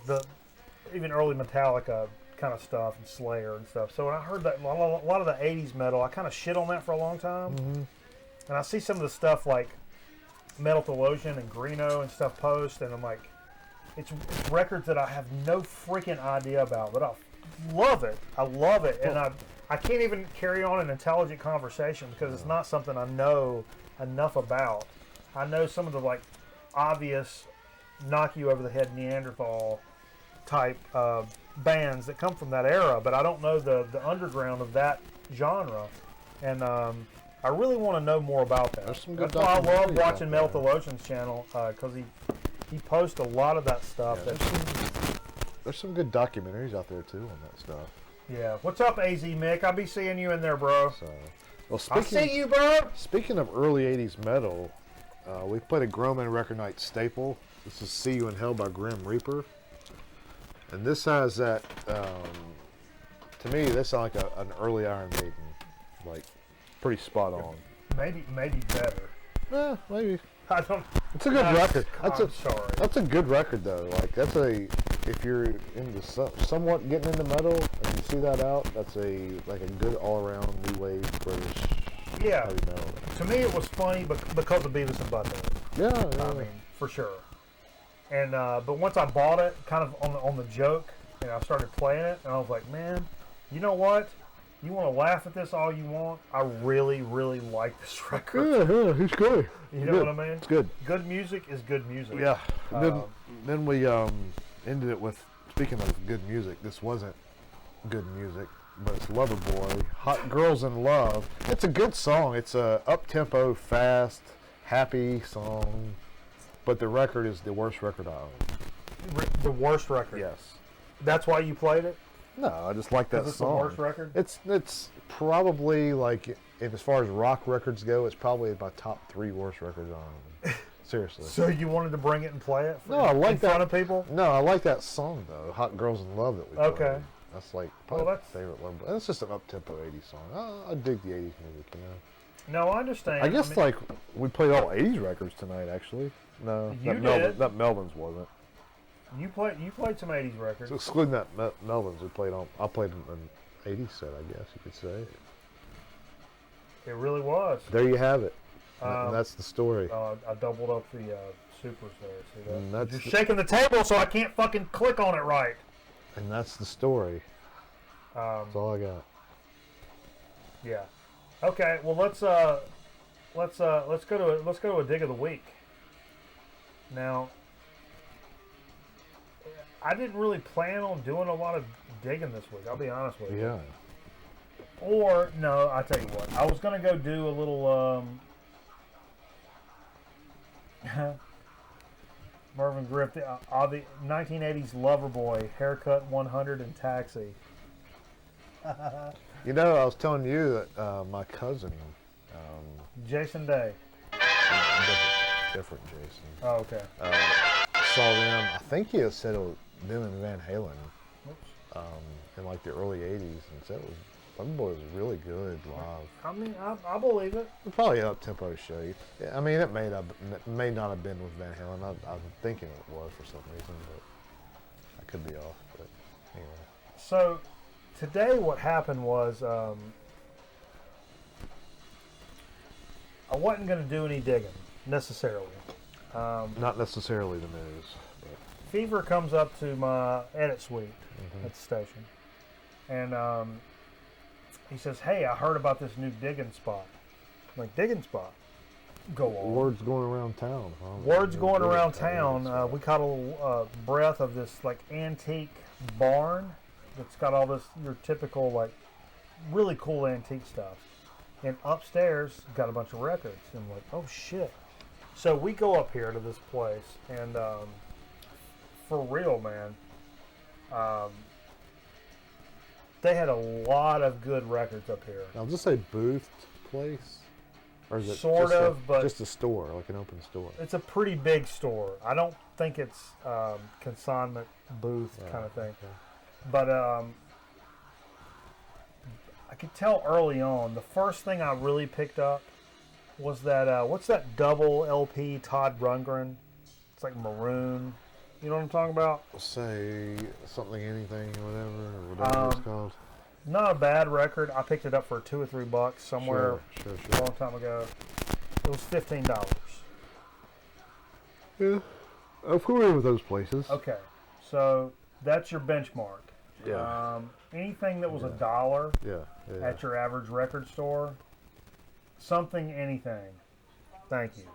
even early Metallica kind of stuff and Slayer and stuff. So when I heard that a lot of the 80s metal, I kind of shit on that for a long time. And I see some of the stuff like Metal Theologian and Greeno and stuff post, and I'm like, it's records that I have no freaking idea about, but I love it. I love it, and I can't even carry on an intelligent conversation because it's not something I know enough about. I know some of the like obvious knock you over the head Neanderthal type bands that come from that era, but I don't know the underground of that genre, and I really want to know more about that. There's some good That's why I love documentaries watching out Metal there. Theologian's channel because he posts a lot of that stuff. Yeah, that, There's some good documentaries out there too on that stuff. yeah. What's up, AZ Mick? I'll be seeing you in there, bro. So, well, I see you, bro. Speaking of early '80s metal, we played a Groman Record Night staple. This is "See You in Hell" by Grim Reaper, and this has that. To me, this sounds like an early Iron Maiden, like pretty spot on. Maybe better. Maybe. I don't. It's a good record. I'm sorry. That's a good record though. Like if you're into somewhat getting into metal and you see that out, that's a good all around new wave British Yeah. heavy metal. To me, it was funny because of Beavis and Butthead. Yeah, I mean, for sure. And but once I bought it, kind of on the joke, and I started playing it, and I was like, man, you know what? You want to laugh at this all you want. I really, really like this record. yeah, it's good. You know what I mean? It's good. Good music is good music. Yeah. Then we ended it with, speaking of good music, this wasn't good music, but it's Loverboy, Hot Girls in Love. It's a good song. It's a up-tempo, fast, happy song, but the record is the worst record I own. The worst record. Yes. That's why you played it? No, I just like that Is this song. the worst record? It's probably like, as far as rock records go, it's probably my top 3 worst records I own. Seriously. So you wanted to bring it and play it No, I like in front of people? No, I like that song though, "Hot Girls in Love" that we played. Okay. That's like probably Well, my favorite one. But it's just an up-tempo '80s song. I dig the '80s music, you know. No, I understand. I guess mean, like we played all '80s records tonight. Actually, no, You that did. that Melvin's wasn't. you played some 80s records. So excluding that Melvin's, I played an '80s set, I guess you could say. It really was. There you have it. And that's the story. I doubled up the supers there. See that? And that's You're the- shaking the table so I can't fucking click on it right. And that's the story. That's all I got. Yeah. Okay. Well, let's go to a dig of the week. Now, I didn't really plan on doing a lot of digging this week. I'll be honest with you. Yeah. Or no, I tell you what. I was gonna go do a little Mervyn Griff, the 1980s Loverboy, Haircut 100 and Taxi. You know, I was telling you that my cousin, Jason Day. different Jason, Oh, okay. saw them. I think he had said it was them and Van Halen Oops. in like the early 80s, and said it was Loverboy was really good live. I mean, I believe it. Probably an up-tempo show. Yeah, I mean, it may not have been with Van Halen. I'm thinking it was for some reason, but I could be off. But anyway. So, today what happened was I wasn't going to do any digging, necessarily. Not necessarily the news. But. Fever comes up to my edit suite at the station, and he says, "Hey, I heard about this new digging spot." I'm like, digging spot? Go on. Word's going around town. Huh? Word's going around town. We caught a little breath of this like antique barn that's got all this your typical like really cool antique stuff, and upstairs got a bunch of records. And I'm like, oh shit! So we go up here to this place, and for real, man, they had a lot of good records up here. I'll just say booth place, or is it Sort just of, but just a store, like an open store? it's a pretty big store. I don't think it's consignment booth Yeah, kind of thing. okay. But I could tell early on, the first thing I really picked up was that, what's that double LP Todd Rundgren? It's like maroon. You know what I'm talking about? Say something, anything, whatever it's called. Not a bad record. I picked it up for $2 or $3 somewhere Sure. a long time ago. It was $15. Yeah, I'm familiar with those places. Okay, so that's your benchmark. Yeah. Anything that was $1 Yeah. at your average record store, something, anything. Thank you.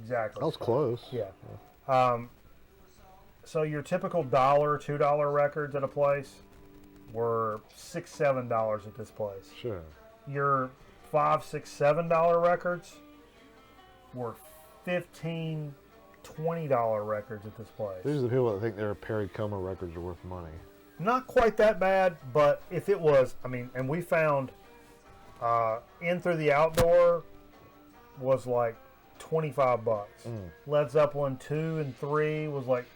Exactly. That was close. Yeah. So your typical $1, $2 records at a place were $6, $7 at this place. Sure. Your $5, $6, $7 records were $15, $20 records at this place. These are the people that think their Perry Como records are worth money. Not quite that bad, but if it was, I mean, and we found In Through the Outdoor was like $25. Led Zeppelin 2 and 3 was like.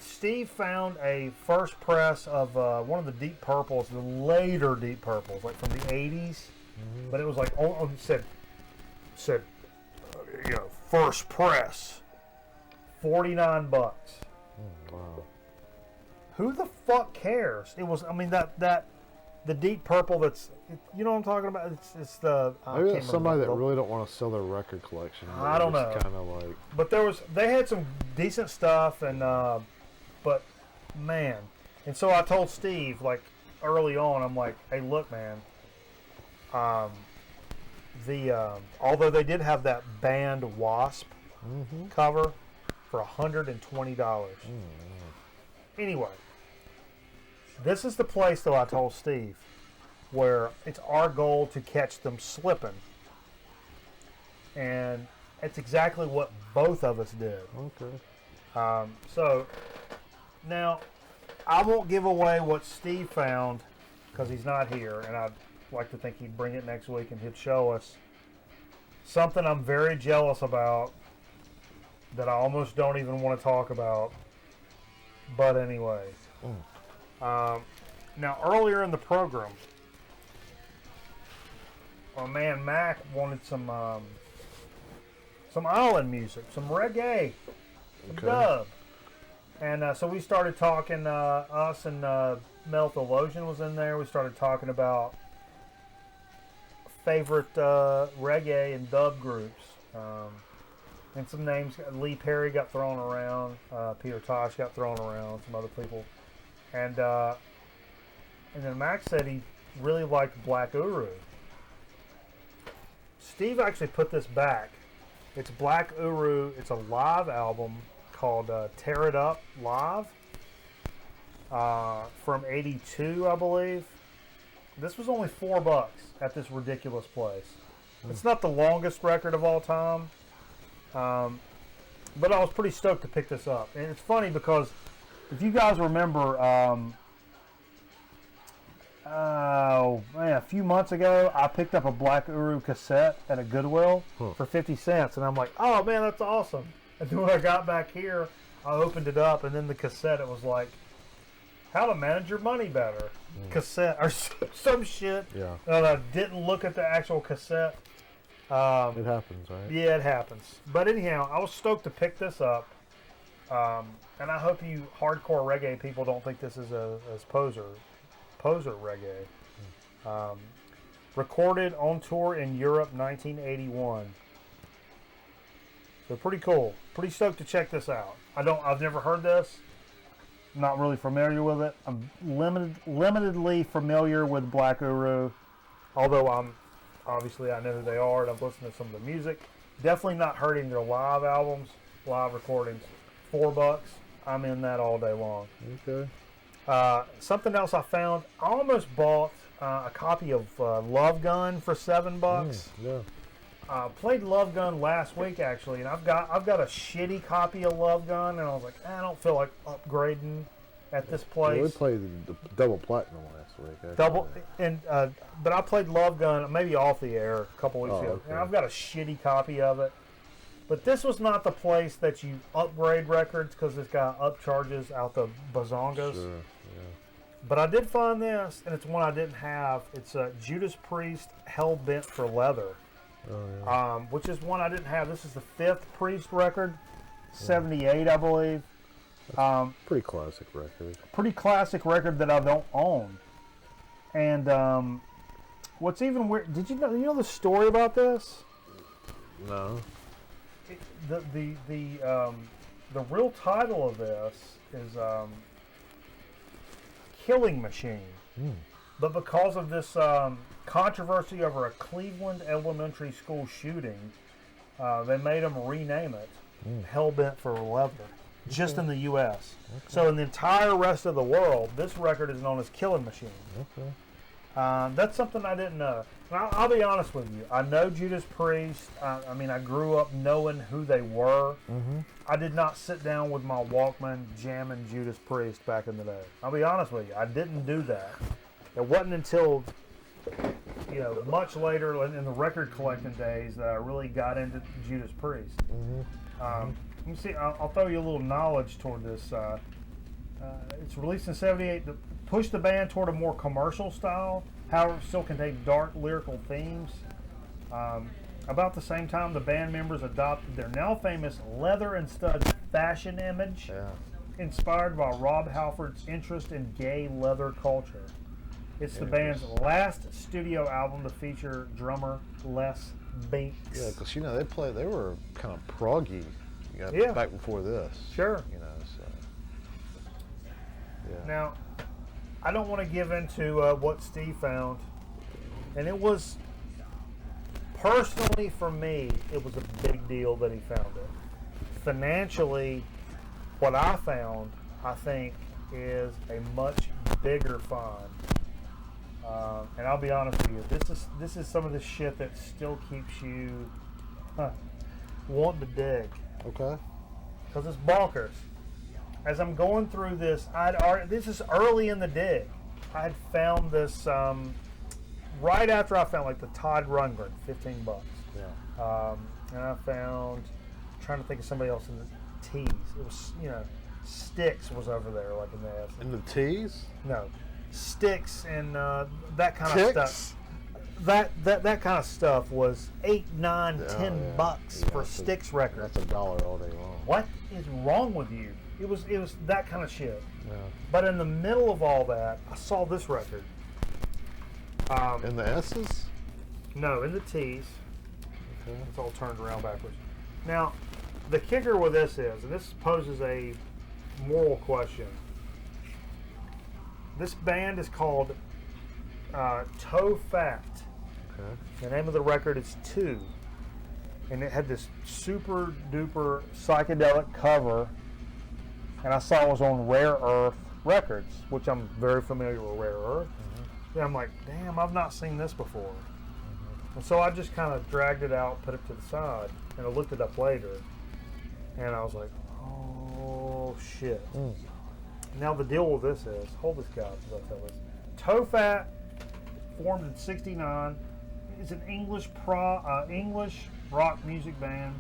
Steve found a first press of one of the Deep Purples, the later Deep Purples, like from the 80s. But it was like, said, first press, $49. Wow. Who the fuck cares? It was, I mean, the Deep Purple that's, you know what I'm talking about? It's the, Maybe that's somebody that really don't want to sell their record collection. I don't know. Kind of like. But they had some decent stuff, and but man, and so I told Steve like early on, I'm like, hey, look, man, although they did have that band Wasp cover for $120. Anyway, this is the place though, I told Steve, where it's our goal to catch them slipping, and it's exactly what both of us did. Okay. So now I won't give away what Steve found because he's not here, and I'd like to think he'd bring it next week and he'd show us something I'm very jealous about that I almost don't even want to talk about. But anyway, now earlier in the program, my man Mac wanted some island music, some reggae, some dub. And so we started talking, us and Mel Theologian was in there. We started talking about favorite reggae and dub groups. And some names, Lee Perry got thrown around, Peter Tosh got thrown around, some other people. And then Max said he really liked Black Uru. Steve actually put this back. It's Black Uru. It's a live album called Tear It Up Live from '82, I believe. This was only $4 at this ridiculous place. It's not the longest record of all time, but I was pretty stoked to pick this up. And it's funny because if you guys remember, a few months ago, I picked up a Black Uru cassette at a Goodwill for 50 cents, and I'm like, oh man, that's awesome. And then when I got back here, I opened it up, and then the cassette, it was like, how to manage your money better. Cassette, or some shit. Yeah. And I didn't look at the actual cassette. It happens, right? Yeah, it happens. But anyhow, I was stoked to pick this up. And I hope you hardcore reggae people don't think this is as poser reggae. Recorded on tour in Europe, 1981. So pretty cool. Pretty stoked to check this out. I've never heard this. Not really familiar with it. I'm limitedly familiar with Black Uru, although obviously I know who they are and I've listened to some of the music. Definitely not heard any of their live albums, live recordings. $4. I'm in that all day long. Okay. Something else I found. I almost bought a copy of Love Gun for $7. Yeah. Played Love Gun last week actually, and I've got a shitty copy of Love Gun, and I was like, I don't feel like upgrading at this place. Yeah, we played the double platinum last week. Actually. Double, and but I played Love Gun maybe off the air a couple weeks ago, okay. and I've got a shitty copy of it. But this was not the place that you upgrade records because it's got upcharges out the bazongas. Sure. Yeah. But I did find this, and it's one I didn't have. It's Judas Priest, Hell Bent for Leather. Oh, yeah. Which is one I didn't have. This is the 5th Priest record, 78, I believe. Pretty classic record. Pretty classic record that I don't own. And what's even weird? Did you know the story about this? No. The real title of this is Killing Machine. But because of this controversy over a Cleveland elementary school shooting, they made them rename it Hellbent for Leather, just in the U.S. So in the entire rest of the world, this record is known as Killing Machine. Okay. That's something I didn't know. And I'll be honest with you. I know Judas Priest. I mean, I grew up knowing who they were. I did not sit down with my Walkman jamming Judas Priest back in the day. I'll be honest with you. I didn't do that. It wasn't until, much later in the record collecting days that I really got into Judas Priest. Let me see. I'll throw you a little knowledge toward this. It's released in '78 to push the band toward a more commercial style. However, it still contained dark lyrical themes. About the same time, the band members adopted their now famous leather and studs fashion image, inspired by Rob Halford's interest in gay leather culture. It's the band's last studio album to feature drummer Les Binks. Yeah, because they were kind of proggy. Back before this. Sure. So. Yeah. Now, I don't want to give into what Steve found, and it was, personally for me, it was a big deal that he found it. Financially, what I found, I think, is a much bigger find. And I'll be honest with you, this is some of the shit that still keeps you wanting to dig. Okay. Because it's bonkers. As I'm going through this, this is early in the dig. I had found this right after I found like the Todd Rundgren, $15. Yeah. And I found, I'm trying to think of somebody else in the T's. It was, Styx was over there, like in the S. In the T's? No, Styx and that kind of Ticks? stuff. That kind of stuff was $8, $9, $10 for Styx records. That's $1 all day long. What is wrong with you? It was that kind of shit. Yeah. But in the middle of all that, I saw this record. In the S's? No, in the T's. Okay. It's all turned around backwards. Now, the kicker with this is, and this poses a moral question. This band is called Toe Fat. Okay. The name of the record is 2. And it had this super duper psychedelic cover. And I saw it was on Rare Earth Records, which I'm very familiar with Rare Earth. And I'm like, damn, I've not seen this before. And so I just kind of dragged it out, put it to the side, and I looked it up later. And I was like, oh, shit. Now the deal with this is, hold this guy as I tell this. Toe Fat, formed in '69. It's an English rock music band.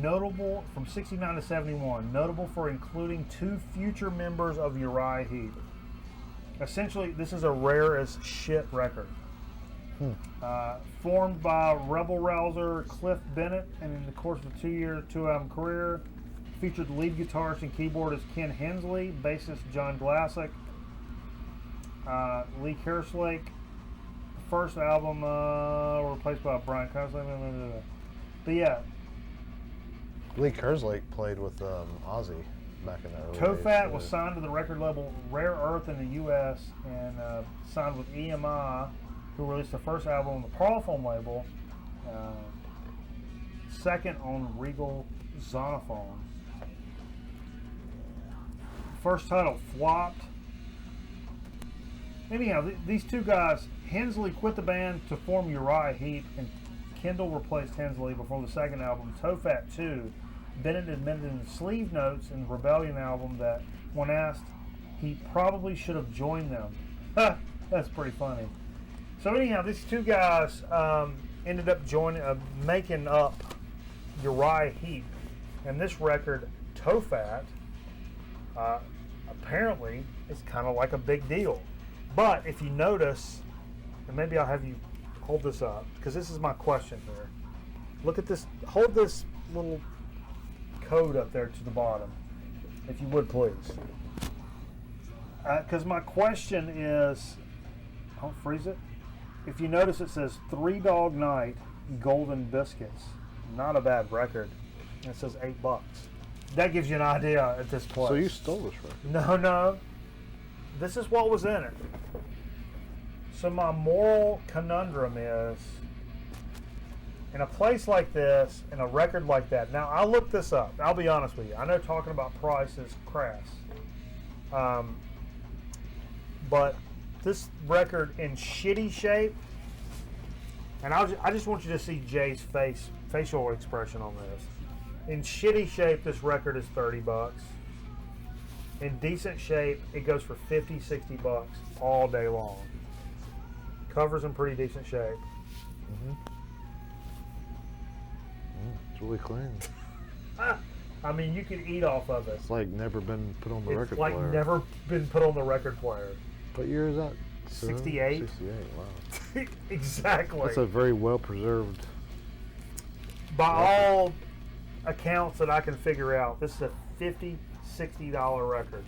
Notable from '69 to '71. Notable for including 2 future members of Uriah Heep. Essentially, this is a rare as shit record. Formed by rebel rouser Cliff Bennett, and in the course of a 2-year, 2-album career, featured lead guitarist and keyboardist Ken Hensley, bassist John Glassick, Lee Kerslake. The first album replaced by Brian Consley. But yeah, Lee Kerslake played with Ozzy back in the early Toe days, Fat too. was signed to the record label Rare Earth in the U.S. and signed with EMI, who released the first album on the Parlophone label, second on Regal Zonophone. First title flopped. Anyhow, these 2 guys, Hensley quit the band to form Uriah Heep, and Kendall replaced Hensley before the second album, Toe Fat 2. Bennett admitted in the sleeve notes in the Rebellion album that when asked, he probably should have joined them. That's pretty funny. So anyhow, these 2 guys ended up making up Uriah Heep, and this record, Toe Fat, apparently is kind of like a big deal. But if you notice, and maybe I'll have you hold this up, because this is my question here. Look at this, hold this little code up there to the bottom, if you would please. Because my question is, don't freeze it. If you notice, it says 3 Dog Night Golden Biscuits. Not a bad record. And it says $8. That gives you an idea at this place. So you stole this record? No. This is what was in it. So my moral conundrum is, in a place like this, in a record like that. Now, I looked this up. I'll be honest with you. I know talking about price is crass. But this record in shitty shape, and I just want you to see Jay's facial expression on this. In shitty shape, this record is $30. In decent shape, it goes for $50, $60 all day long. Cover's in pretty decent shape. It's really clean. I mean, you can eat off of it. It's like never been put on the It's record like player. never been put on the record player. What year is that? 68. 68, wow. Exactly. That's a very well preserved. By all accounts that I can figure out, this is a $50, $60 record.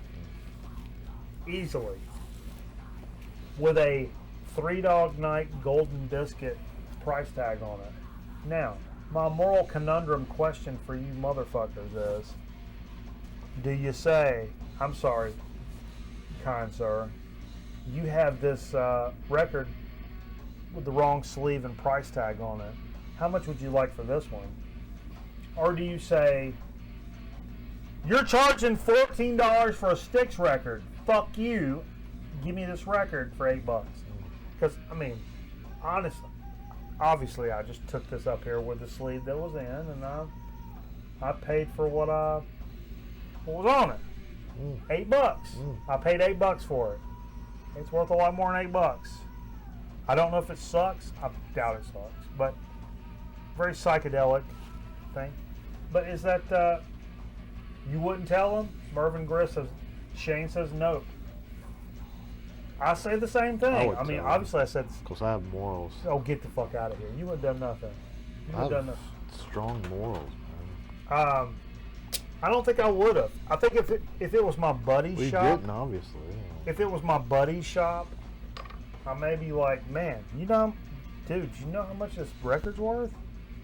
Easily. With a 3 Dog Night Golden Biscuit price tag on it. Now, my moral conundrum question for you motherfuckers is, do you say, I'm sorry, kind sir, you have this record with the wrong sleeve and price tag on it. How much would you like for this one? Or do you say, you're charging $14 for a Styx record. Fuck you. Give me this record for $8. Because, I mean, honestly, obviously I just took this up here with the sleeve that was in, and I paid for what was on it. $8. I paid $8 for it. It's worth a lot more than $8. I don't know if it sucks. I doubt it sucks. But very psychedelic thing. But is that you wouldn't tell him? Mervyn Griff says, Shane says nope. I say the same thing. I mean, obviously I said, because I have morals. oh, get the fuck out of here. You wouldn't have done nothing. You I would have have done nothing. strong morals, man. I don't think I would have. I think if it was my buddy's We shop, didn't, obviously. if it was my buddy's shop, I may be like, man, you know, dude, do you know how much this record's worth?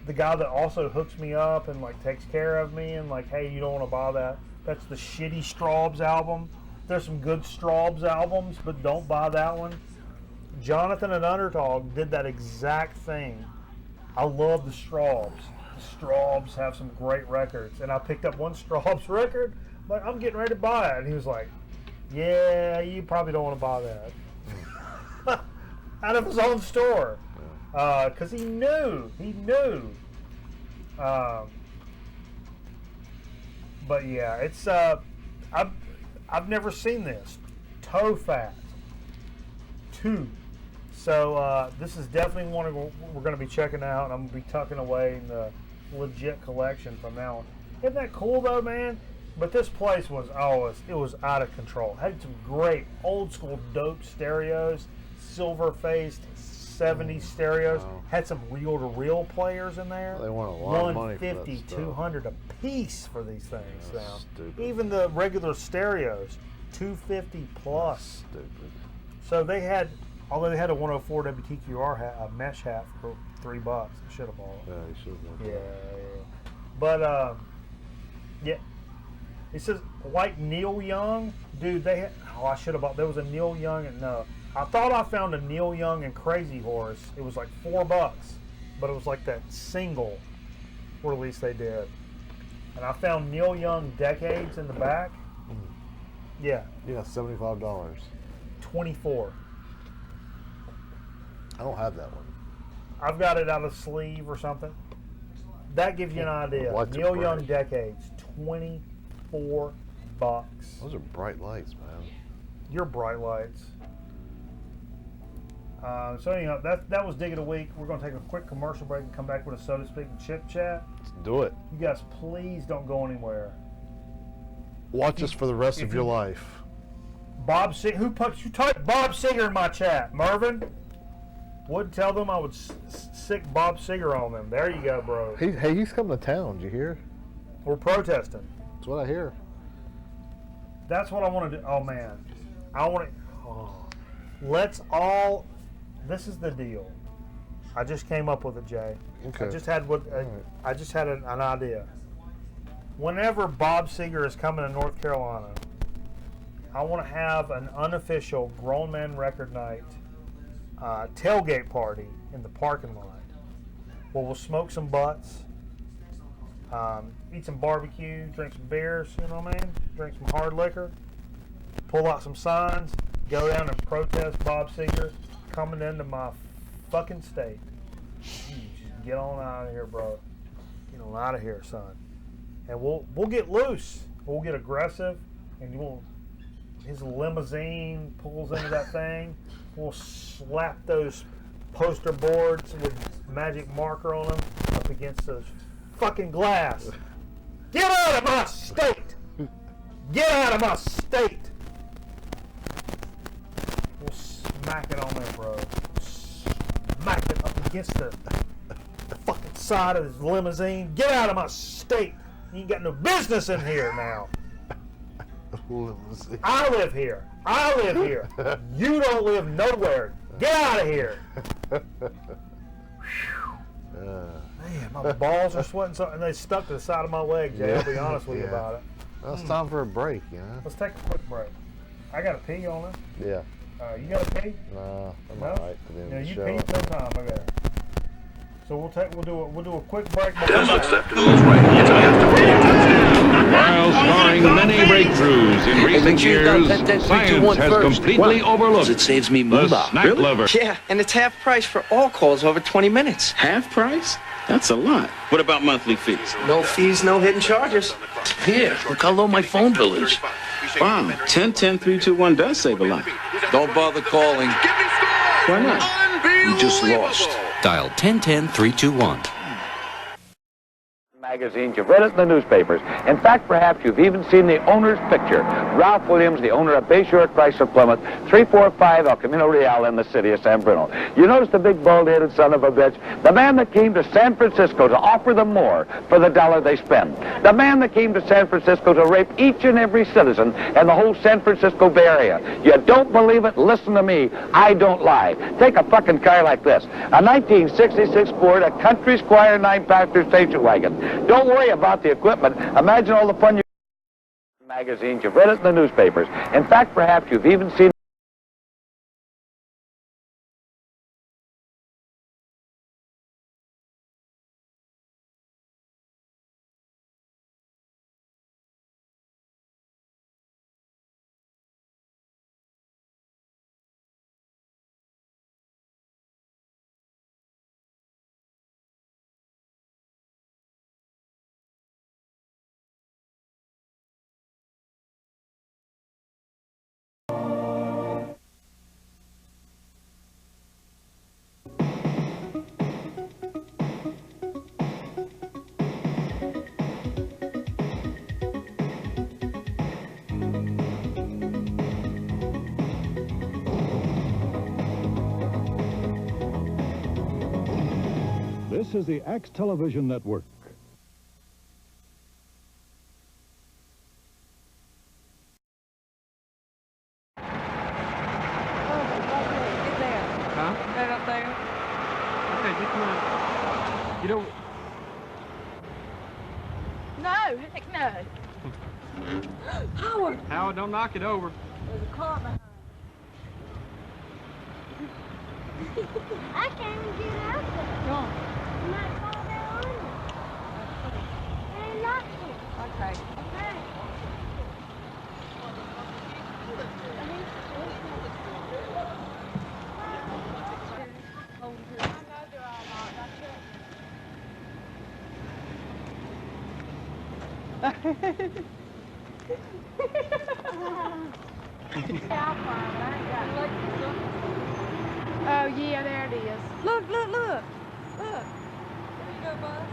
The guy that also hooks me up and like takes care of me and like, hey, you don't want to buy that. That's the shitty Straubs album. There's some good Straubs albums, but don't buy that one. Jonathan and Underdog did that exact thing. I love the Straubs. The Straubs have some great records. And I picked up one Straubs record, like, I'm getting ready to buy it. And he was like, yeah, you probably don't want to buy that. Out of his own store. Because he knew. But yeah, it's, I've never seen this. Toe Fat 2. So this is definitely one we're going to be checking out, and I'm going to be tucking away in the legit collection from now on. Isn't that cool though, man? But this place was, it was out of control. Had some great old school dope stereos, silver faced 70s stereos. Wow. Had some reel-to-reel players in there. They want a lot of money for that 150, stuff. 200 a piece for these things That's now. stupid. Even the regular stereos, 250 plus. Stupid. So they had, although they had a 104 WTQR hat, a mesh hat for $3. I should have bought it. Yeah, you should have. Yeah. But yeah. It says like Neil Young, dude. They had, I should have bought. There was a Neil Young and no. I thought I found a Neil Young and Crazy Horse. It was like $4, but it was like that single release they did. And I found Neil Young Decades in the back. Yeah. Yeah, $75. 24. I don't have that one. I've got it out of sleeve or something. That gives you an idea. What's Neil it Young bright? Decades, $24. Those are bright lights, man. Your bright lights. So anyhow, that was Dig of the Week. We're going to take a quick commercial break and come back with a So to Speak and Chip Chat. Let's do it. You guys, please don't go anywhere. Watch us for the rest if of your you- life. Bob Singer, you typed Bob Singer in my chat? Mervin? Wouldn't tell them I would sick Bob Singer on them. There you go, bro. Hey, he's coming to town. Did you hear? We're protesting. That's what I hear. That's what I want to do. Oh, man. I want to... Oh. Let's all... This is the deal. I just came up with it, Jay. Okay. I just had I just had an idea. Whenever Bob Seger is coming to North Carolina, I want to have an unofficial Grown Man Record Night tailgate party in the parking lot where we'll smoke some butts, eat some barbecue, drink some beers, you know what I mean? Drink some hard liquor, pull out some signs, go down and protest Bob Seger coming into my fucking state. Just get on out of here, bro. Get on out of here, son. And we'll get loose. We'll get aggressive, and his limousine pulls into that thing. We'll slap those poster boards with magic marker on them up against those fucking glass. Get out of my state! Get out of my state! We'll smack it on there, bro. Smack it up against the fucking side of his limousine. Get out of my state! You ain't got no business in here now. I live here. I live here. You don't live nowhere. Get out of here. Man, my balls are sweating so, and they stuck to the side of my leg, Jay. I'll be honest with you about it. Well, it's time for a break, you know? Let's take a quick break. I got to pee on it. Yeah. You got to pee? Nah, I'm No? alright for the end Yeah, of the you show. pee sometime. Okay. So we'll do a quick break. While scoring many breakthroughs in recent years, science has completely overlooked It saves me the moolah. snack lover. Yeah, and it's half price for all calls over 20 minutes. Half price? That's a lot. What about monthly fees? No fees, no hidden charges. Here, look how low my phone bill is. Wow, 10-10-3-2-1 does save a lot. Don't bother calling. Why not? You just lost. Dial 1010-321. Magazines, you've read it in the newspapers. In fact, perhaps you've even seen the owner's picture. Ralph Williams, the owner of Bayshore Chrysler Plymouth, 345 El Camino Real in the city of San Bruno. You notice the big bald-headed son of a bitch? The man that came to San Francisco to offer them more for the dollar they spend. The man that came to San Francisco to rape each and every citizen in the whole San Francisco Bay Area. You don't believe it? Listen to me. I don't lie. Take a fucking car like this. A 1966 Ford, a Country Squire 9-passenger station wagon. Don't worry about the equipment. Imagine all the fun you magazines. You've read it in the newspapers. In fact, perhaps you've even seen. This is the X Television Network. Huh? That up there. Okay, just come on. You don't. No, heck no. Howard! Howard, don't knock it over. There's a car behind. I can't even get out there. Go on. You might fall down on you. And knock you. Okay. Okay. Oh, yeah, there it is. Look, look, look. Look. There you go, Buzz.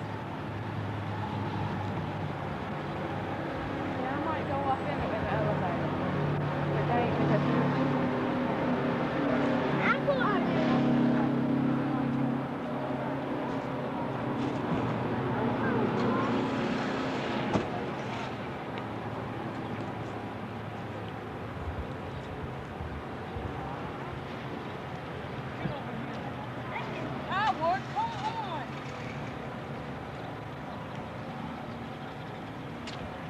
Yeah, I might go up in it with the elevator. But they ain't gonna do I'm cool out there. Howard, come on.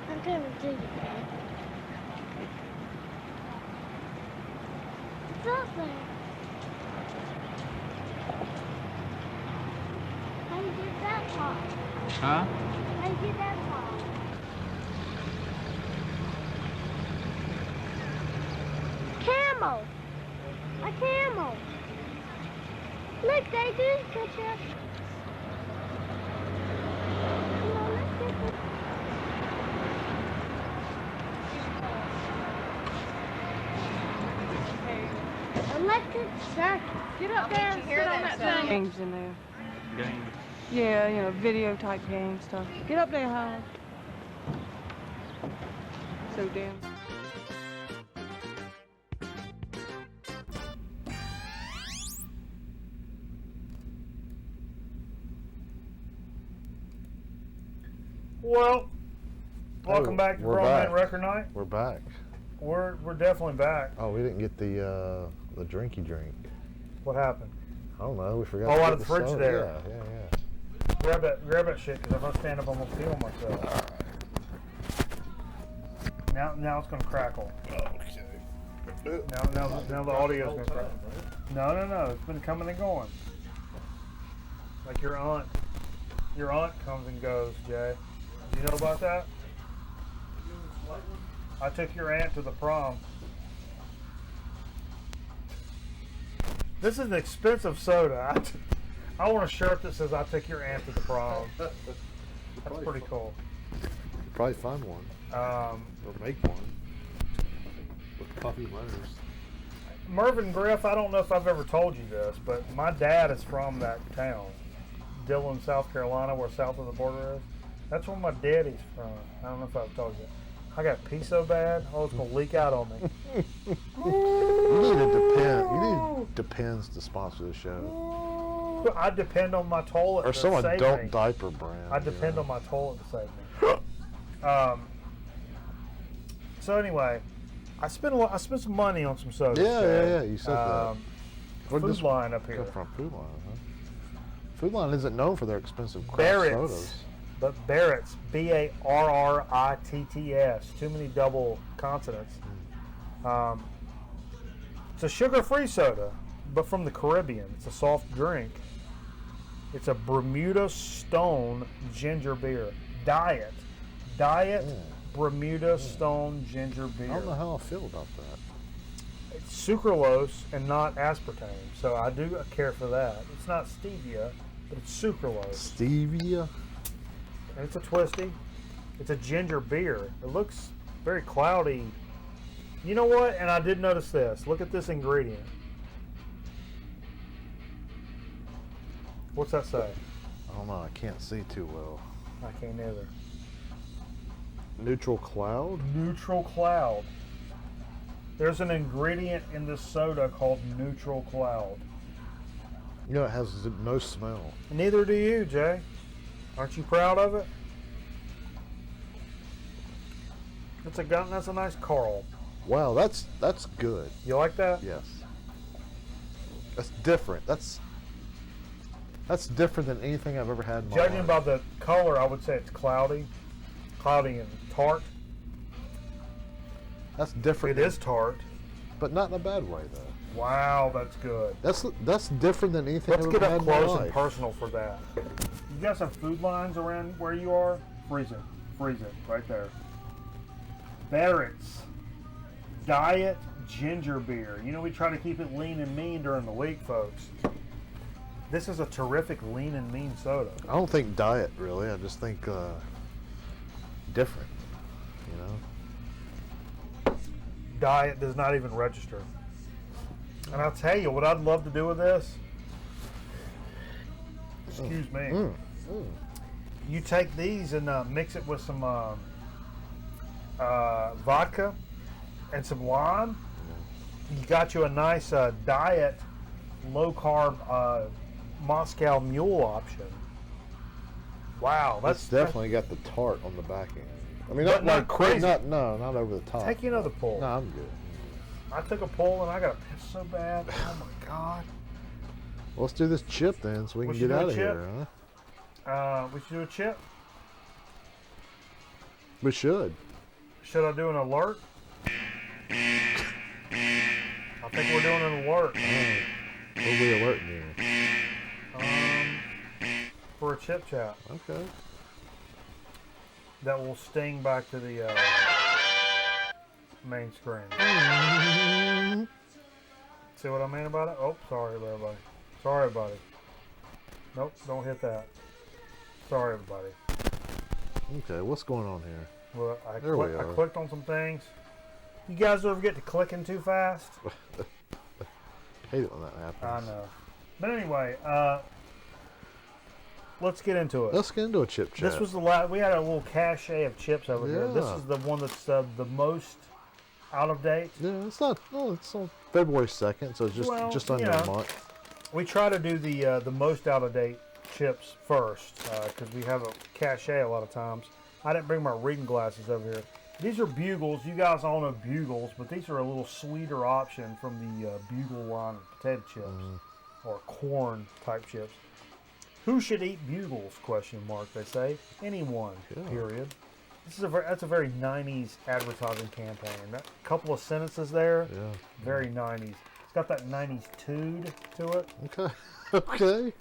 I'm coming to you, Dad. It's up there. How you get that far? Huh? How you get that far? Camel. A camel. Look, they do catch up. Come on, let's get this. Electric circus. Get up there and sit on that thing. Games in there. Games. Yeah, you know, video type game stuff. Get up there, Howard. So damn. Well, welcome back to we're Grown Man back. Record Night. We're back. We're definitely back. Oh, we didn't get the drinky drink. What happened? I don't know. We forgot. Oh, to out get of the fridge soda. there. Yeah. Grab that shit, because if I stand up, I'm gonna feel myself. Now it's gonna crackle. Okay. Now the audio's gonna crackle. No. It's been coming and going. Like your aunt. Your aunt comes and goes, Jay. Do you know about that? I took your aunt to the prom. This is an expensive soda. I want a shirt that says I took your aunt to the prom. That's pretty cool. You'll probably find one. Or make one. With puffy letters. Mervyn Griff, I don't know if I've ever told you this, but my dad is from that town. Dillon, South Carolina, where south of the border is. That's where my daddy's from. I don't know if I've told you. I got pee so bad, oh, it's gonna leak out on me. You need Depends to sponsor the show. I depend on my toilet or to some save adult me. diaper brand. I depend on my toilet to save me. So anyway, I spent some money on some sodas. Yeah. You said that. Food Line up here. From Food Line, huh? Food Line isn't known for their expensive craft Barrett's, sodas. but Barrett's, B-A-R-R-I-T-T-S. Too many double consonants. It's a sugar-free soda, but from the Caribbean. It's a soft drink. It's a Bermuda Stone ginger beer. Diet Bermuda Stone ginger beer. I don't know how I feel about that. It's sucralose and not aspartame, so I do care for that. It's not stevia, but it's sucralose. Stevia? And it's a twisty. It's a ginger beer. It looks very cloudy. You know what? And I did notice this. Look at this ingredient. What's that say? I don't know. I can't see too well. I can't either. Neutral cloud? Neutral cloud. There's an ingredient in this soda called neutral cloud. You know, it has no smell. Neither do you, Jay. Aren't you proud of it? That's a nice Carl. Wow, that's good. You like that? Yes. That's different. That's different than anything I've ever had in my Judging life. by the color, I would say it's cloudy and tart. That's different. It is tart, but not in a bad way, though. Wow, that's good. That's different than anything Let's I've get ever up had in my close life. and personal for that. You got some Food Lines around where you are? Freeze it, right there. Barrett's Diet Ginger Beer. You know, we try to keep it lean and mean during the week, folks. This is a terrific lean and mean soda. I don't think diet, really. I just think different, you know? Diet does not even register. And I'll tell you what I'd love to do with this. Excuse me. You take these and mix it with some vodka and some lime. You got you a nice diet, low-carb Moscow Mule option. Wow, that's definitely got the tart on the back end. I mean, But not crazy. not over the top. Take you another pull. No, I'm good. I took a pull and I got to piss so bad. Oh my God. Well, let's do this chip then, so we can get out of here, huh? We should do a chip. We should. Should I do an alert? I think we're doing an alert. Alright. What are we alerting here? For a chip chat. Okay. That will sting back to the main screen. See what I mean about it? Oh, sorry, everybody. Sorry, everybody. Nope, don't hit that. Sorry, everybody. Okay, what's going on here? Well, I clicked on some things. You guys ever get to clicking too fast? Hate it when that happens. I know. But anyway, let's get into it. Let's get into a chip chat. This was the last. We had a little cache of chips over here. This is the one that's the most out of date. Yeah, it's not. No, it's on February 2nd, so it's just under a month. We try to do the most out of date chips first because we have a cache a lot of times. I didn't bring my reading glasses over here. These are Bugles. You guys all know Bugles, but these are a little sweeter option from the Bugle line of potato chips or corn type chips. Who should eat Bugles? Question mark. They say anyone. Yeah. Period. That's a very 90s advertising campaign. That couple of sentences there. Yeah. Very 90s. It's got that 90s tude to it. Okay. Okay.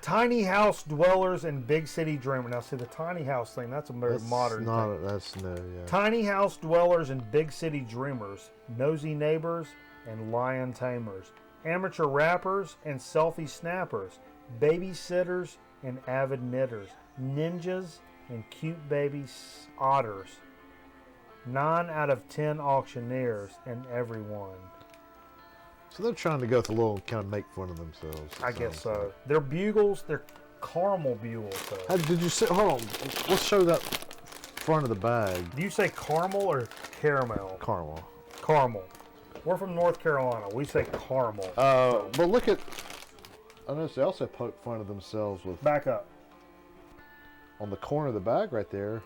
Tiny house dwellers and big city dreamer. Now, see the tiny house thing. That's a very modern thing. That's new. Yeah. Tiny house dwellers and big city dreamers, nosy neighbors and lion tamers, amateur rappers and selfie snappers, babysitters and avid knitters, ninjas and cute baby otters, 9 out of 10 auctioneers, and everyone. So they're trying to go with a little kind of make fun of themselves. I guess so. They're Bugles. They're caramel buell. How did you say? Hold on. Let's show that front of the bag. Do you say caramel or caramel? Caramel. Caramel. We're from North Carolina. We say caramel. But look at. I noticed they also poke fun of themselves with. Back up. On the corner of the bag right there.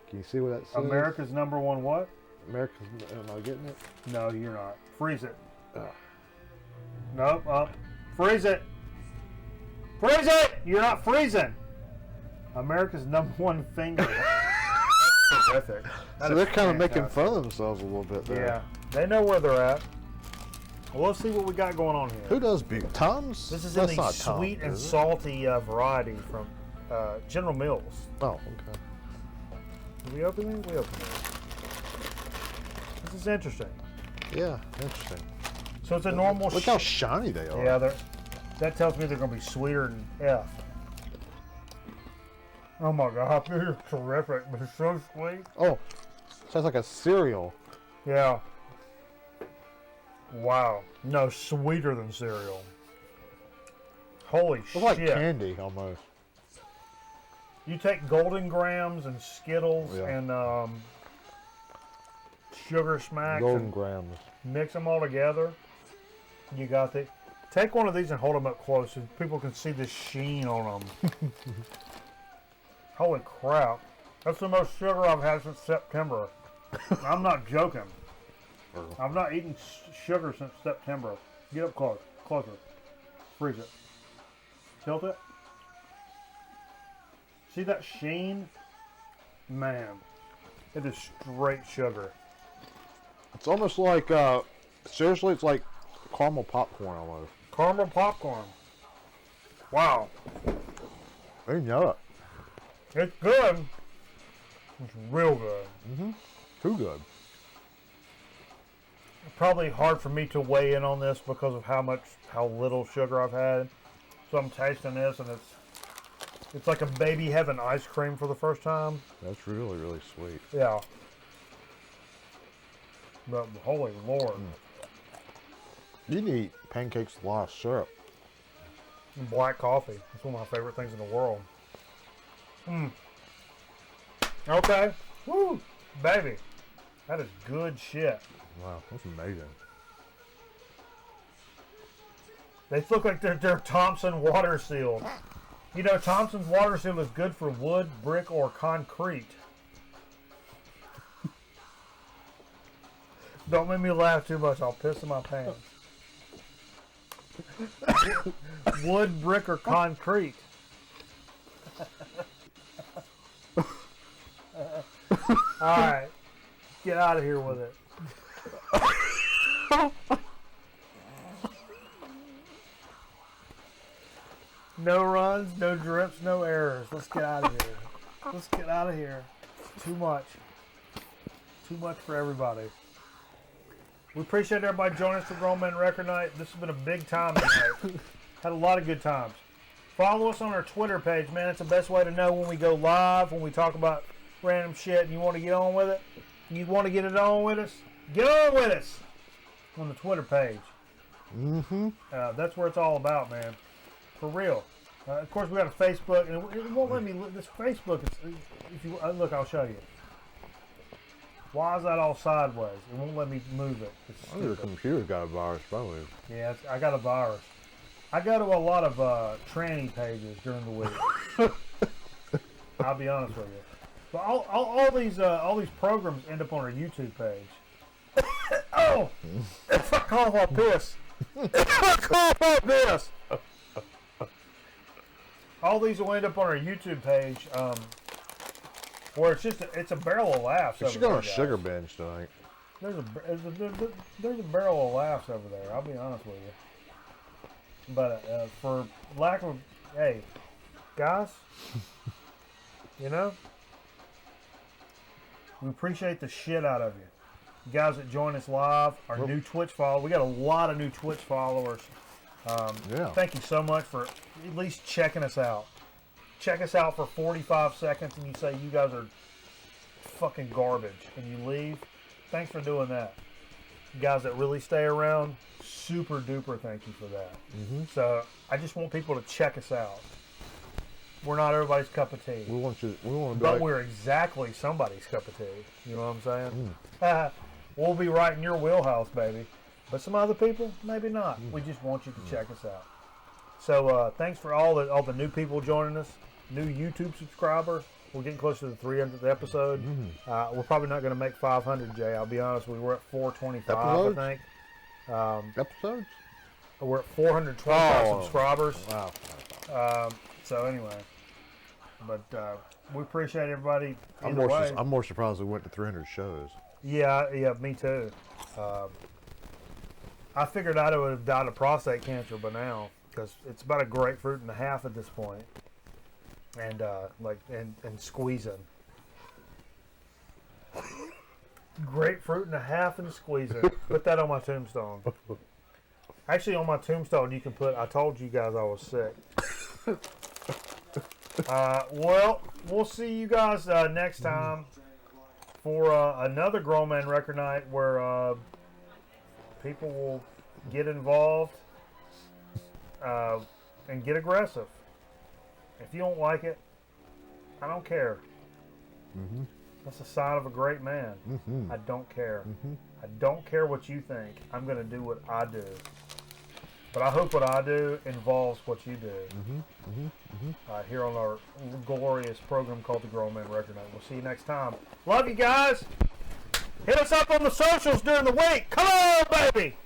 Can you see what that says? America's number one what? America's. Am I getting it? No, you're not. Freeze it. Nope. Up. Freeze it. Freeze it! You're not freezing. America's number one finger. That's terrific. So they're kind of making fun of themselves a little bit there. Yeah. They know where they're at. Well, let's see what we got going on here. Who does Butte? Tom's? This is in the sweet and salty variety from General Mills. Oh, okay. Did we open it? We opened it. This is interesting. Yeah, interesting. So it's a normal. Look how shiny they are. Yeah, that tells me they're going to be sweeter than F. Oh my God, they're terrific. They're so sweet. Oh, sounds like a cereal. Yeah. Wow. No, sweeter than cereal. Holy shit. It's like candy almost. You take Golden Grams and Skittles and Sugar Smacks. Golden Grams. Mix them all together. You got the. Take one of these and hold them up close so people can see the sheen on them. Holy crap. That's the most sugar I've had since September. I'm not joking. I've not eaten sugar since September. Get up close. Closer. Freeze it. Tilt it. See that sheen? Man. It is straight sugar. It's almost like, seriously, it's like caramel popcorn almost. Caramel popcorn. Wow. They know it. It's good. It's real good. Mm-hmm. Too good. Probably hard for me to weigh in on this because of how little sugar I've had. So I'm tasting this and it's like a baby having ice cream for the first time. That's really, really sweet. Yeah. But holy Lord. You can eat pancakes with a lot of syrup. And black coffee. It's one of my favorite things in the world. Okay. Woo! Baby. That is good shit. Wow, that's amazing. They look like they're Thompson water sealed. You know, Thompson's water seal is good for wood, brick, or concrete. Don't make me laugh too much. I'll piss in my pants. Wood, brick, or concrete. Alright. Get out of here with it. No runs, no drips, no errors. Let's get out of here. Let's get out of here. Too much. Too much for everybody. We appreciate everybody joining us for Grown Men Record Night. This has been a big time tonight. Had a lot of good times. Follow us on our Twitter page, man. It's the best way to know when we go live, when we talk about random shit and you want to get on with it. You want to get it on with us? Get on with us on the Twitter page. Mm-hmm. That's where it's all about, man. For real. Of course, we got a Facebook, and it won't let me look. This Facebook, if you look, I'll show you. Why is that all sideways? It won't let me move it. Your computer's got a virus, probably. Yeah, I got a virus. I go to a lot of tranny pages during the week. I'll be honest with you. But all these programs end up on our YouTube page. Oh! If I cough, I'll piss. If I cough, I'll piss. All these will end up on our YouTube page, where it's a barrel of laughs. You should go on a sugar binge tonight. There's a barrel of laughs over there. I'll be honest with you. But for lack of, hey, guys, you know, we appreciate the shit out of you. You guys that join us live, our new Twitch followers. We got a lot of new Twitch followers. Yeah. Thank you so much for at least checking us out. Check us out for 45 seconds and you say you guys are fucking garbage and you leave. Thanks for doing that. You guys that really stay around, super duper thank you for that. Mm-hmm. So I just want people to check us out. we're not everybody's cup of tea. We want to be But like, we're exactly somebody's cup of tea. You know what I'm saying? We'll be right in your wheelhouse, baby. But some other people, maybe not. We just want you to check us out. So thanks for all the new people joining us, new YouTube subscribers. We're getting close to the 300th episode. We're probably not going to make 500, Jay. I'll be honest. We were at 425, Episodes? I think. Episodes? We're at 425 subscribers. Wow. So anyway, but we appreciate everybody. I'm more surprised we went to 300 shows. Yeah, me too. I figured I would have died of prostate cancer by now because it's about a grapefruit and a half at this point, and and squeezing. Grapefruit and a half and squeezing. Put that on my tombstone. Actually, on my tombstone, you can put, I told you guys I was sick. Well, we'll see you guys next time for another Grown Man Record Night where people will get involved and get aggressive. If you don't like it, I don't care. That's a sign of a great man. I don't care. I don't care what you think. I'm going to do what I do. But I hope what I do involves what you do. Here on our glorious program called the Grown Man Record Night. We'll see you next time. Love you guys. Hit us up on the socials during the week. Come on, baby.